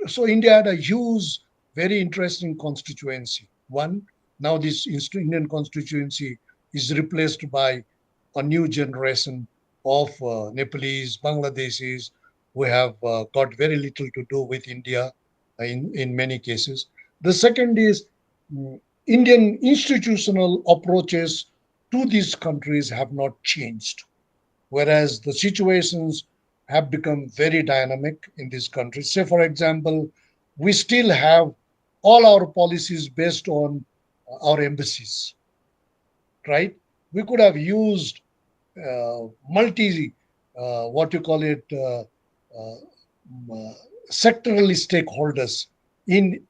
so India had a huge, very interesting constituency. One, now this Indian constituency is replaced by a new generation of Nepalese, Bangladeshis, who have got very little to do with India in many cases. The second is Indian institutional approaches to these countries have not changed, whereas the situations have become very dynamic in these countries. Say, for example, we still have all our policies based on our embassies, right? We could have used multi, what you call it, sectorally stakeholders in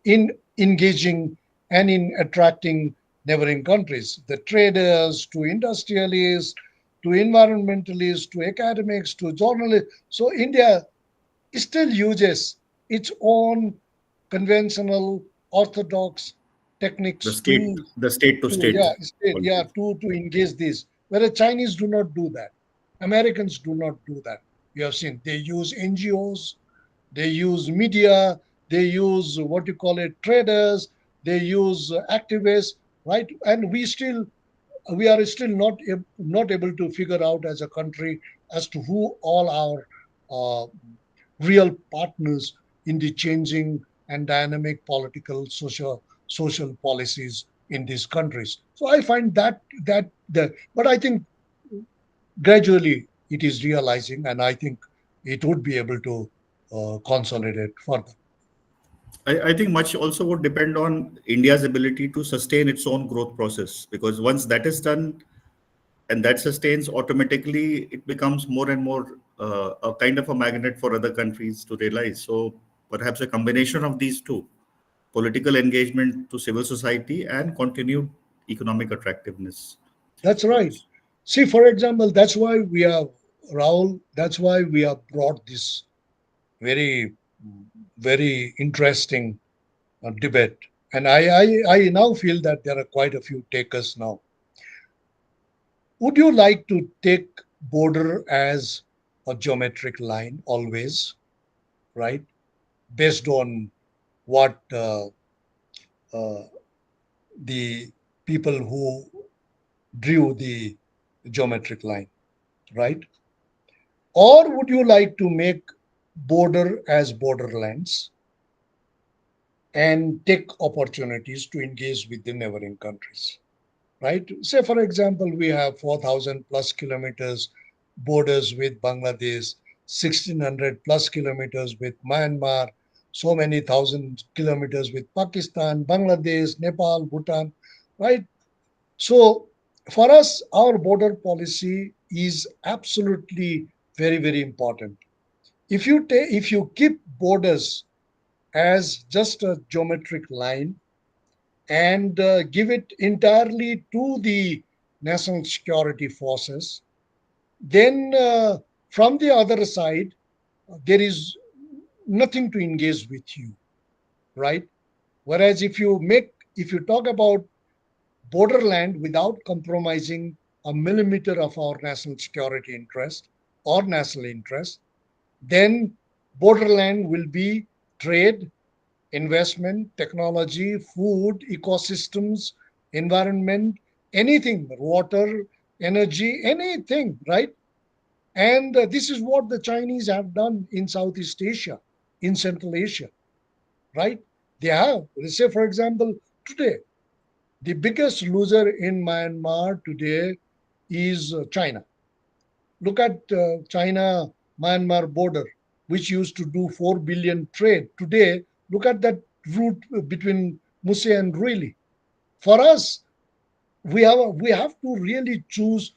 engaging and in attracting neighboring countries, the traders to industrialists to environmentalists to academics to journalists. So India still uses its own conventional orthodox The techniques state, the state to to state policies. to engage this, whereas Chinese do not do that, Americans do not do that. You have seen they use NGOs, they use media, they use what you call it traders, they use activists, right? And we are still not able to figure out as a country as to who all our uh, real partners in the changing and dynamic political social policies in these countries. So I find but I think gradually it is realizing, and I think it would be able to consolidate further. I think much also would depend on India's ability to sustain its own growth process, because once that is done and that sustains, automatically it becomes more and more a kind of a magnet for other countries to realize. So perhaps a combination of these two: political engagement to civil society and continued economic attractiveness. That's right. See, for example, that's why we are, Rahul, that's why we have brought this very, very interesting debate. And I now feel that there are quite a few takers now. Would you like to take border as a geometric line always, right? Based on what uh, the people who drew the geometric line, right? Or would you like to make border as borderlands and take opportunities to engage with the neighboring countries, right? Say, for example, we have 4,000 plus kilometers borders with Bangladesh, 1,600 plus kilometers with Myanmar, so many thousand kilometers with Pakistan, Bangladesh, Nepal, Bhutan, right? So for us, our border policy is absolutely very, very important. If you keep borders as just a geometric line and give it entirely to the national security forces, then from the other side, there is nothing to engage with you, right? Whereas if you talk about borderland without compromising a millimeter of our national security interest or national interest, then borderland will be trade, investment, technology, food, ecosystems, environment, anything, water, energy, anything, right? And this is what the Chinese have done in Southeast Asia, in Central Asia, right? They have. Let's say, for example, today, the biggest loser in Myanmar today is China. Look at China Myanmar border, which used to do 4 billion trade. Today, look at that route between Muse and Ruili. For us, we have to really choose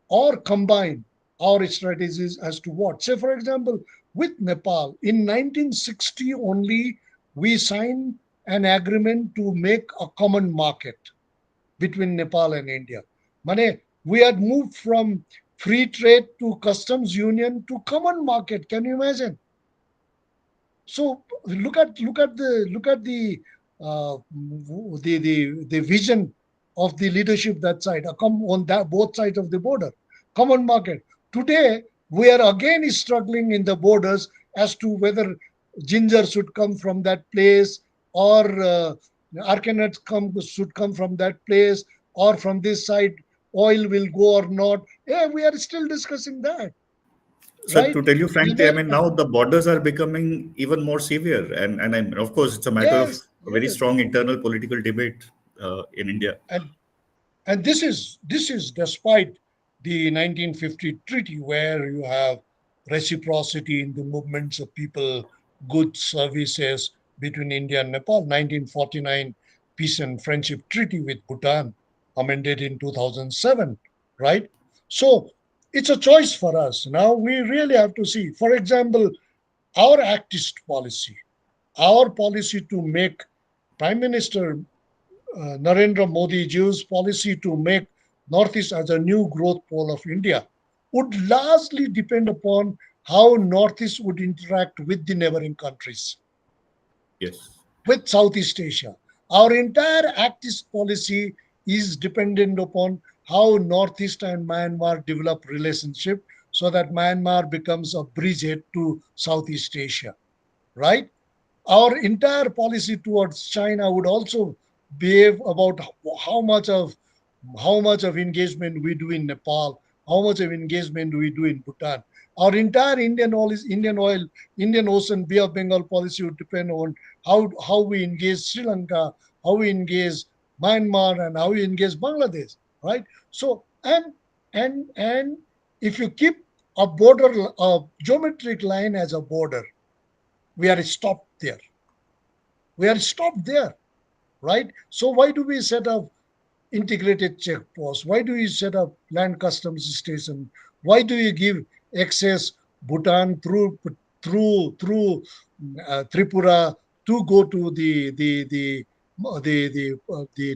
or combine our strategies as to what. Say, for example, with Nepal, in 1960 only, we signed an agreement to make a common market between Nepal and India. Mane, we had moved from free trade to customs union to common market. Can you imagine? So look at the the vision of the leadership that side, come on that both sides of the border, common market. Today we are again struggling in the borders as to whether ginger should come from that place, or arcanut should come from that place, or from this side oil will go or not. Yeah, we are still discussing that, So right? to tell you In frankly, I mean, America, now the borders are becoming even more severe, and of course, it's a matter of yes, a very yes. strong internal political debate in India. And this is despite the 1950 treaty, where you have reciprocity in the movements of people, goods, services between India and Nepal. 1949 Peace and Friendship Treaty with Bhutan, amended in 2007, right? So it's a choice for us. Now we really have to see, for example, our actist policy, our policy to make Prime Minister Narendra Modi's policy to make Northeast as a new growth pole of India would largely depend upon how Northeast would interact with the neighboring countries, Yes. with Southeast Asia. Our entire Act East policy is dependent upon how Northeast and Myanmar develop relationship, so that Myanmar becomes a bridgehead to Southeast Asia, right? Our entire policy towards China would also behave about how much of how much of engagement we do in Nepal, how much of engagement we do in Bhutan. Our entire Indian Ocean, Bay of Bengal policy would depend on how we engage Sri Lanka, how we engage Myanmar, and how we engage Bangladesh, right? So and if you keep a geometric line as a border, we are stopped there. We are stopped there, right? So why do we set up integrated checkposts? Why do you set up land customs station? Why do you give access Bhutan through Tripura to go to the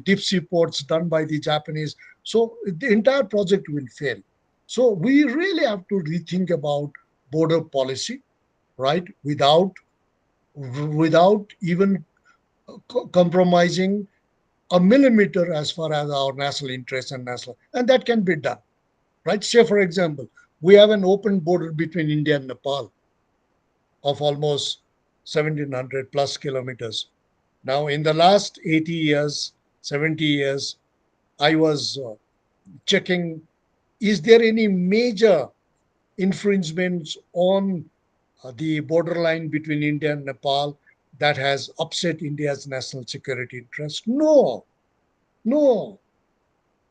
deep sea ports done by the Japanese? So the entire project will fail. So we really have to rethink about border policy, right? Without even compromising a millimeter as far as our national interest and that can be done, right? Say for example, we have an open border between India and Nepal of almost 1700 plus kilometers. Now in the last 80 years, 70 years, I was checking, is there any major infringements on the borderline between India and Nepal that has upset India's national security interest? No, no.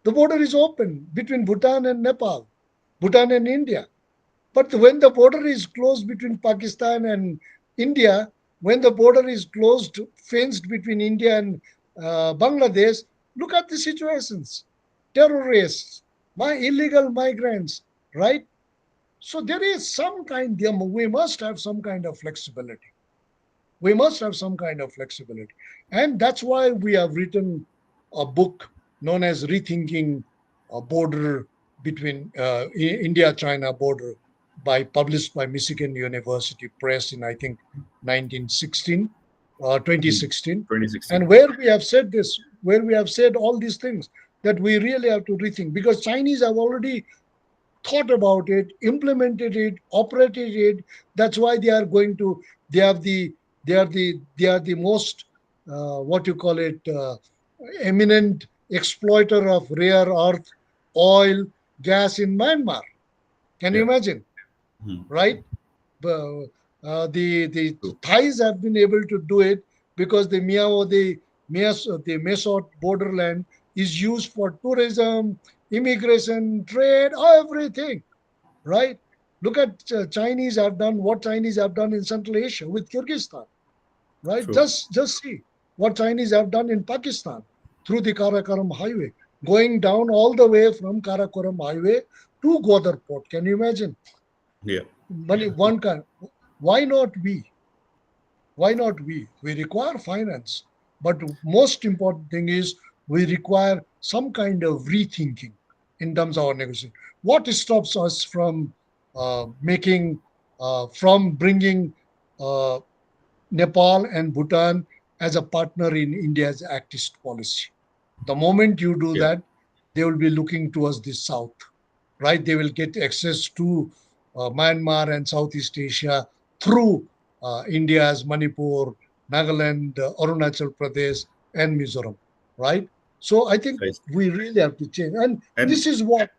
The border is open between Bhutan and Nepal, Bhutan and India. But when the border is closed between Pakistan and India, when the border is closed, fenced between India and Bangladesh, look at the situations. Terrorists, my illegal migrants, right? So there is some kind, we must have some kind of flexibility. We must have some kind of flexibility. And that's why we have written a book known as Rethinking a Border between India-China border, published by Michigan University Press in, I think, 1916, Mhm. 2016. 2016. And where we have said this, where we have said all these things, that we really have to rethink, because Chinese have already thought about it, implemented it, operated it. That's why they are going to. They have the. They are the most what you call it, eminent exploiter of rare earth, oil, gas in Myanmar. Can you Yeah. imagine? Mhm. Right? The True. Thais have been able to do it because the Mesot borderland is used for tourism, immigration, trade, everything, right? Look at Chinese have done in Central Asia with Kyrgyzstan, right? True. Just see what Chinese have done in Pakistan through the Karakoram Highway, going down all the way from Karakoram Highway to Godar Port. Can you imagine? Yeah. Money one kind. Why not we? Why not we? We require finance, but most important thing is we require some kind of rethinking in terms of our negotiation. What stops us from from bringing uh, Nepal and Bhutan as a partner in India's Act East policy? The moment you do Yeah. that, they will be looking towards the south, right? They will get access to Myanmar and Southeast Asia through India's Manipur, Nagaland, Arunachal Pradesh, and Mizoram, right? So I think Right. we really have to change. And And this is what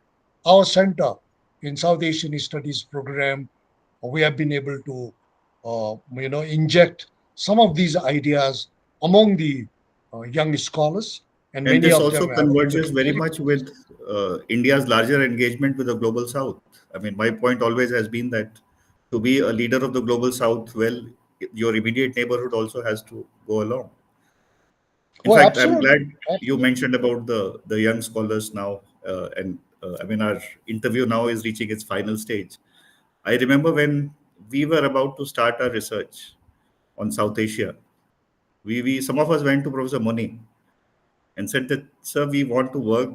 our center in South Asian Studies program, we have been able to, inject some of these ideas among the young scholars, and and many this of also them have converges become very very much with India's larger engagement with the global South. I mean, my point always has been that to be a leader of the global South, well, your immediate neighborhood also has to go along. In oh, fact, I'm glad absolutely, you absolutely. mentioned about the young scholars now, and I mean, our interview now is reaching its final stage. I remember when we were about to start our research on South Asia, we some of us went to Professor Moni and said that, sir, we want to work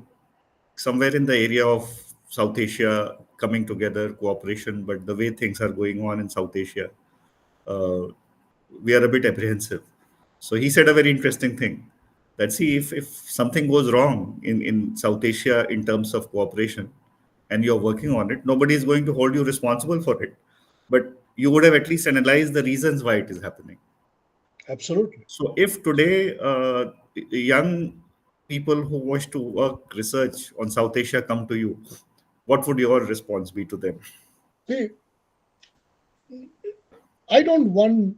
somewhere in the area of South Asia, coming together, cooperation, but the way things are going on in South Asia, uh, we are a bit apprehensive. So he said a very interesting thing, that see, if something goes wrong in South Asia in terms of cooperation and you're working on it, nobody is going to hold you responsible for it. But you would have at least analyzed the reasons why it is happening. Absolutely. So if today young people who wish to work research on South Asia come to you, what would your response be to them? See, I don't want,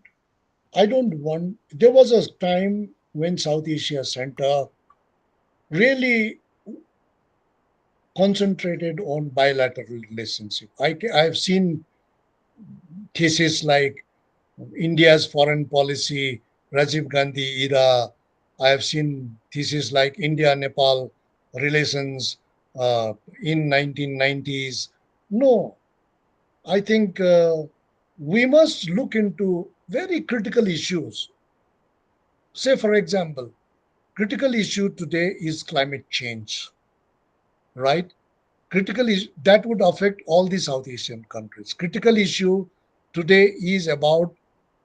there was a time when South Asia Center really concentrated on bilateral relationship. I've seen theses like India's foreign policy, Rajiv Gandhi era. I have seen theses like India-Nepal relations in 1990s. No, I think we must look into very critical issues. Say, for example, critical issue today is climate change, right? Critical is that would affect all the South Asian countries. Critical issue today is about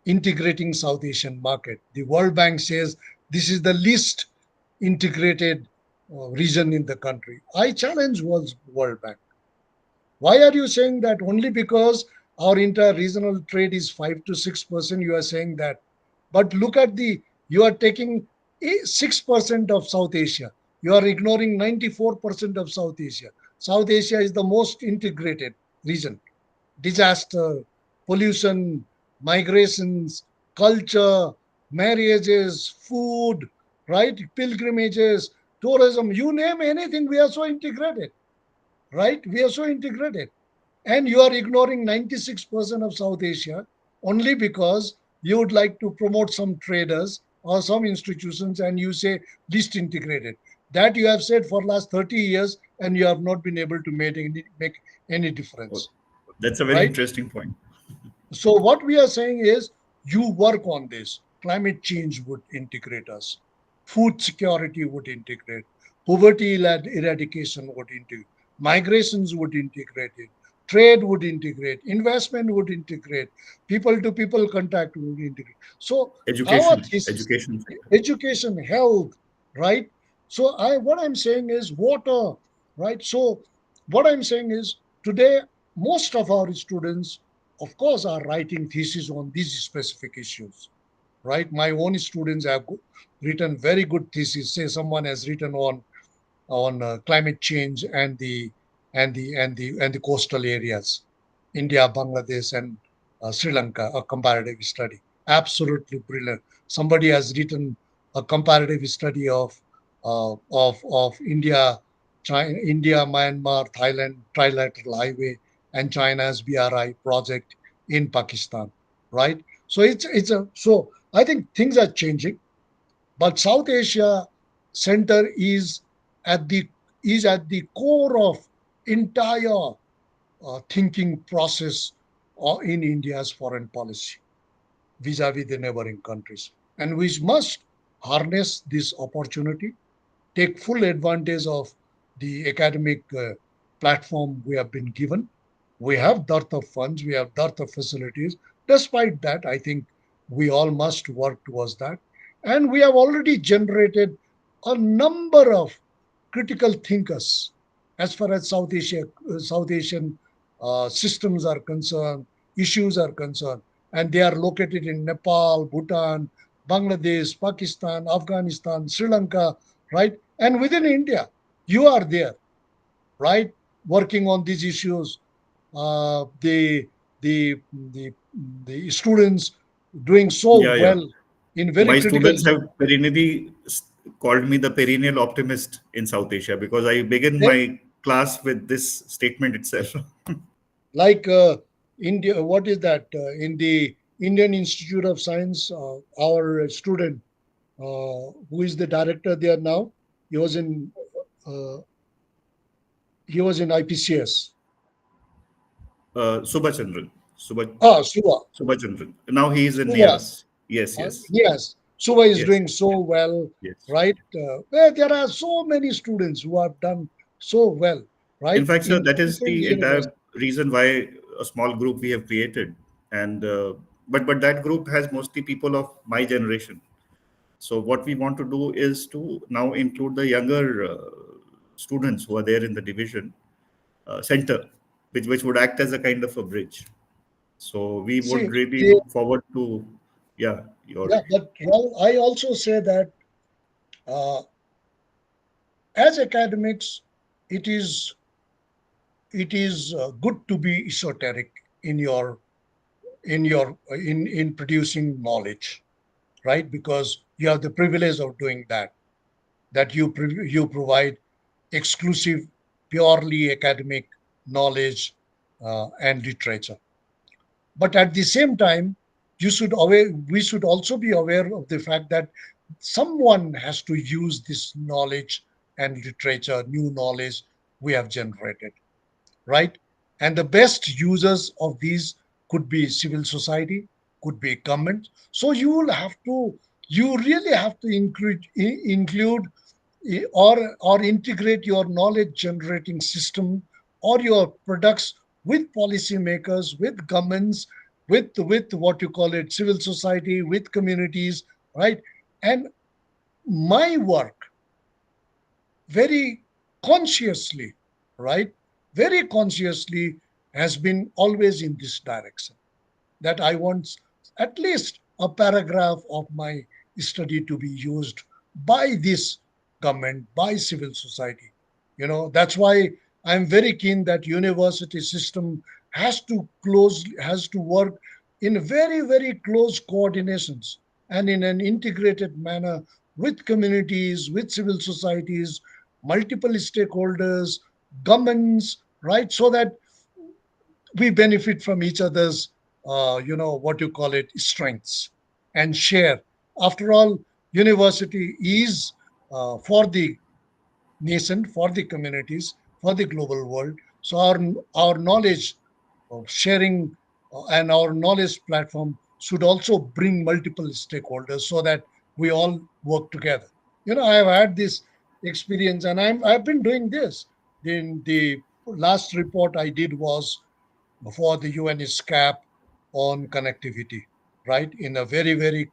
integrating South Asian market. The World Bank says this is the least integrated region in the country. I challenge World Bank. Why are you saying that? Only because our inter-regional trade is 5 to 6%, you are saying that. But look at you are taking 6% of South Asia. You are ignoring 94% of South Asia. South Asia is the most integrated region. Disaster, pollution, migrations, culture, marriages, food, right? Pilgrimages, tourism, you name anything, we are so integrated, right? We are so integrated. And you are ignoring 96% of South Asia only because you would like to promote some traders or some institutions and you say least integrated. That you have said for last 30 years and you have not been able to make any Oh, difference, that's a very right? interesting point. So what we are saying is you work on this. Climate change would integrate us. Food security would integrate. Poverty eradication would integrate. Migrations would integrate it. Trade would integrate. Investment would integrate. People to people contact would integrate. So our thesis, Education sector. education, health, right? So what I'm saying is water, right? So what I'm saying is today most of our students, of course, are writing thesis on these specific issues, right? My own students have written very good thesis. Say someone has written on climate change and the coastal areas, India, Bangladesh, and Sri Lanka, a comparative study. Absolutely brilliant. Somebody has written a comparative study of India, China, India, Myanmar, Thailand trilateral highway, and China's BRI project in Pakistan, right? So I think things are changing, but South Asia Center at the is at the core of entire thinking process in India's foreign policy vis-a-vis the neighboring countries, and we must harness this opportunity, take full advantage of the academic platform we have been given. We have dearth of funds, we have dearth of facilities. Despite that, I think we all must work towards that. And we have already generated a number of critical thinkers as far as South Asian systems are concerned, issues are concerned. And they are located in Nepal, Bhutan, Bangladesh, Pakistan, Afghanistan, Sri Lanka, right? And within India, you are there, right? Working on these issues, uh, the the the the students doing so Yeah, yeah. well in very My critical students have issues. perennially called me the perennial optimist in South Asia because I begin They, my class with this statement itself. like India, what is that? In the Indian Institute of Science, our student, who is the director there now, he was in uh, IPCS. Subhachandran. Suva. Subhachandran. Now he is in Suva. NIAS. Yes, yes, Yes, Suva is yes, doing so well, yes. right? There are so many students who have done so well, In right? fact, sir, In that is different the entire universities. reason why a small group we have created, and but that group has mostly people of my generation. So what we want to do is to now include the younger students who are there in the division center, which would act as a kind of a bridge. So we See, would really they, look forward to, yeah, your, yeah, but well, I also say that uh, as academics, it is good to be esoteric in in producing knowledge, right? Because you have the privilege of doing that. That you provide exclusive, purely academic knowledge and literature. But at the same time, we should also be aware of the fact that someone has to use this knowledge and literature, new knowledge we have generated, right? And the best users of these could be civil society, could be government. So you really have to include or integrate your knowledge generating system or your products with policymakers, with governments, with what you call it, civil society, with communities, right? And my work very consciously, right? Very consciously has been always in this direction, that I want at least a paragraph of my study to be used by this government, by civil society. That's why I'm very keen that university system has to work in very, very close coordinations and in an integrated manner with communities, with civil societies, multiple stakeholders, governments, right? So that we benefit from each other's what you call it, strengths, and share. After all, university is for the nation, for the communities, for the global world. So our knowledge of sharing and our knowledge platform should also bring multiple stakeholders so that we all work together. I have had this experience, and I've been doing this. In the last report I did was for the UNSCAP on connectivity, right? In a very, very,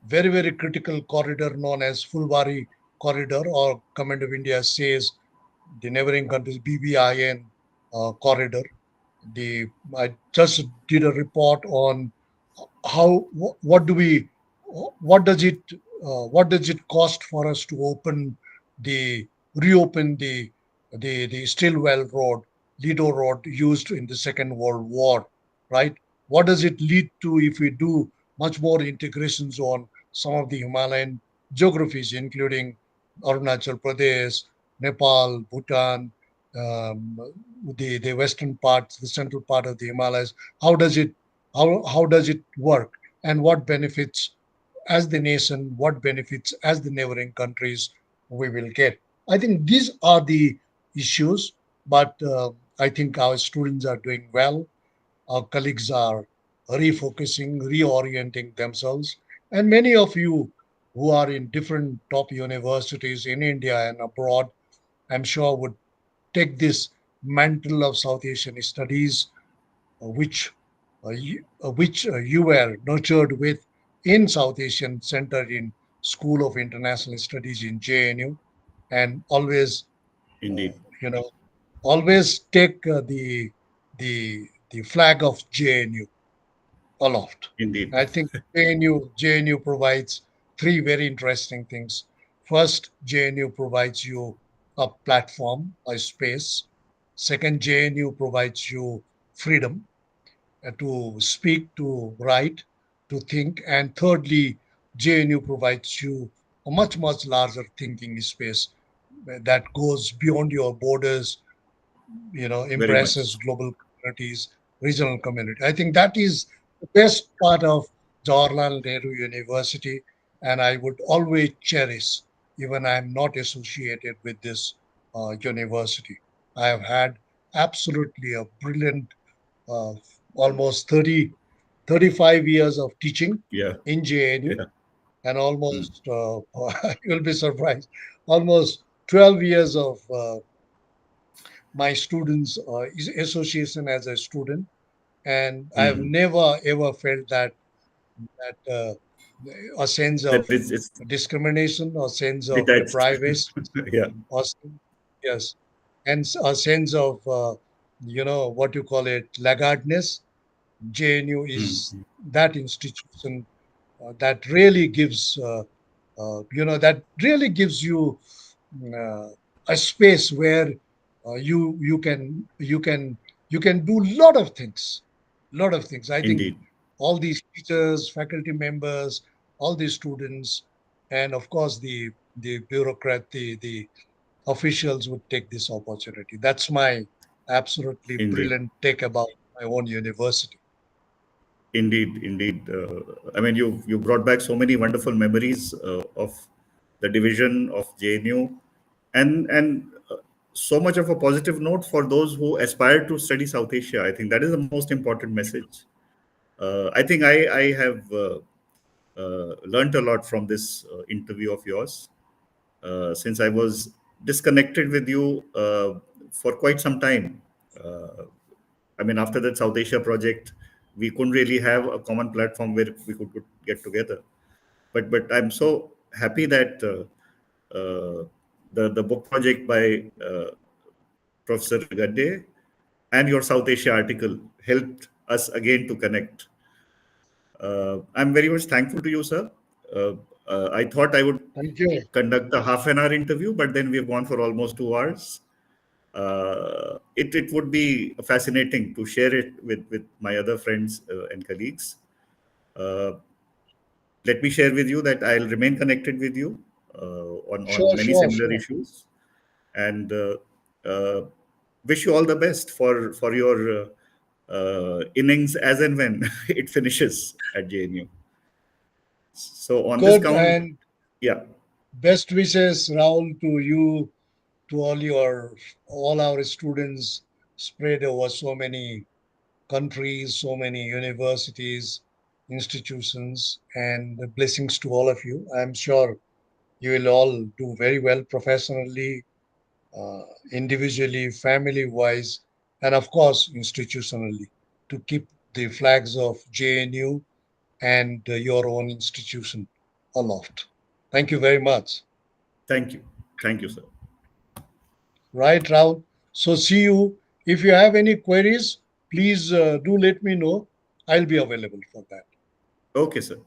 very, very critical corridor known as Fulbari corridor, or Government of India says the neighboring countries BBIN corridor. I just did a report on how what does it cost for us to the reopen the Stillwell Road, Lido Road, used in the Second World War, right? What does it lead to if we do much more integrations on some of the Himalayan geographies, including Arunachal Pradesh, Nepal, Bhutan, um, the western parts, the central part of the Himalayas? How does it how does it work, and what benefits as the nation, what benefits as the neighboring countries we will get? I think these are the issues, but I think our students are doing well. Our colleagues are refocusing, reorienting themselves, and many of you who are in different top universities in India and abroad, I'm sure would take this mantle of South Asian studies, which you were nurtured with in South Asian Center in School of International Studies in JNU, and always, Indeed. you know, always take the flag of JNU aloft. Indeed. I think JNU provides three very interesting things. First, JNU provides you a platform, a space. Second, JNU provides you freedom to speak, to write, to think. And thirdly, JNU provides you a much, much larger thinking space that goes beyond your borders, Very embraces much. global communities, regional community. I think that is the best part of Jawaharlal Nehru University, and I would always cherish, even I am not associated with this university. I have had absolutely a brilliant, uh, almost 35 years of teaching Yeah. in JNU, Yeah. and Mm. almost, you'll be surprised, almost 12 years of my students association as a student, and I have Mhm. never ever felt that a sense That of it's discrimination or sense of detached. deprivation Yeah. or yes, and a sense of what you call it, laggardness. JNU is Mm. that institution that really gives that really gives you uh, a space where you can do lot of things. I think Indeed. all these teachers, faculty members, all these students, and of course the bureaucrat, the officials would take this opportunity. That's my absolutely Indeed. brilliant take about my own university. Indeed. Indeed. I mean, you brought back so many wonderful memories of the division of JNU, and so much of a positive note for those who aspire to study South Asia. I think that is the most important message. I think I have learned a lot from this interview of yours, since I was disconnected with you for quite some time. Uh, I mean, after that South Asia project, we couldn't really have a common platform where we could get together. But I'm so happy that the book project by Professor Gadde and your South Asia article helped us again to connect. I'm very much thankful to you, sir. Uh, I thought I would Thank you. conduct a half an hour interview, but then we've gone for almost 2 hours. It would be fascinating to share it with my other friends and colleagues. Uh, Let me share with you that I'll remain connected with you on Sure, many sure, similar sure. issues, and uh, wish you all the best for your innings as and when it finishes at JNU. So on this Good, count, and yeah, best wishes, Rahul, to you, to all our students spread over so many countries, so many universities, institutions, and blessings to all of you. I'm sure you will all do very well professionally, uh, individually, family wise, and of course, institutionally, to keep the flags of JNU and your own institution aloft. Thank you very much. thank you, thank you, sir. Right, Rahul? So, see you. If you have any queries, please do let me know. I'll be available for that. Okay, sir.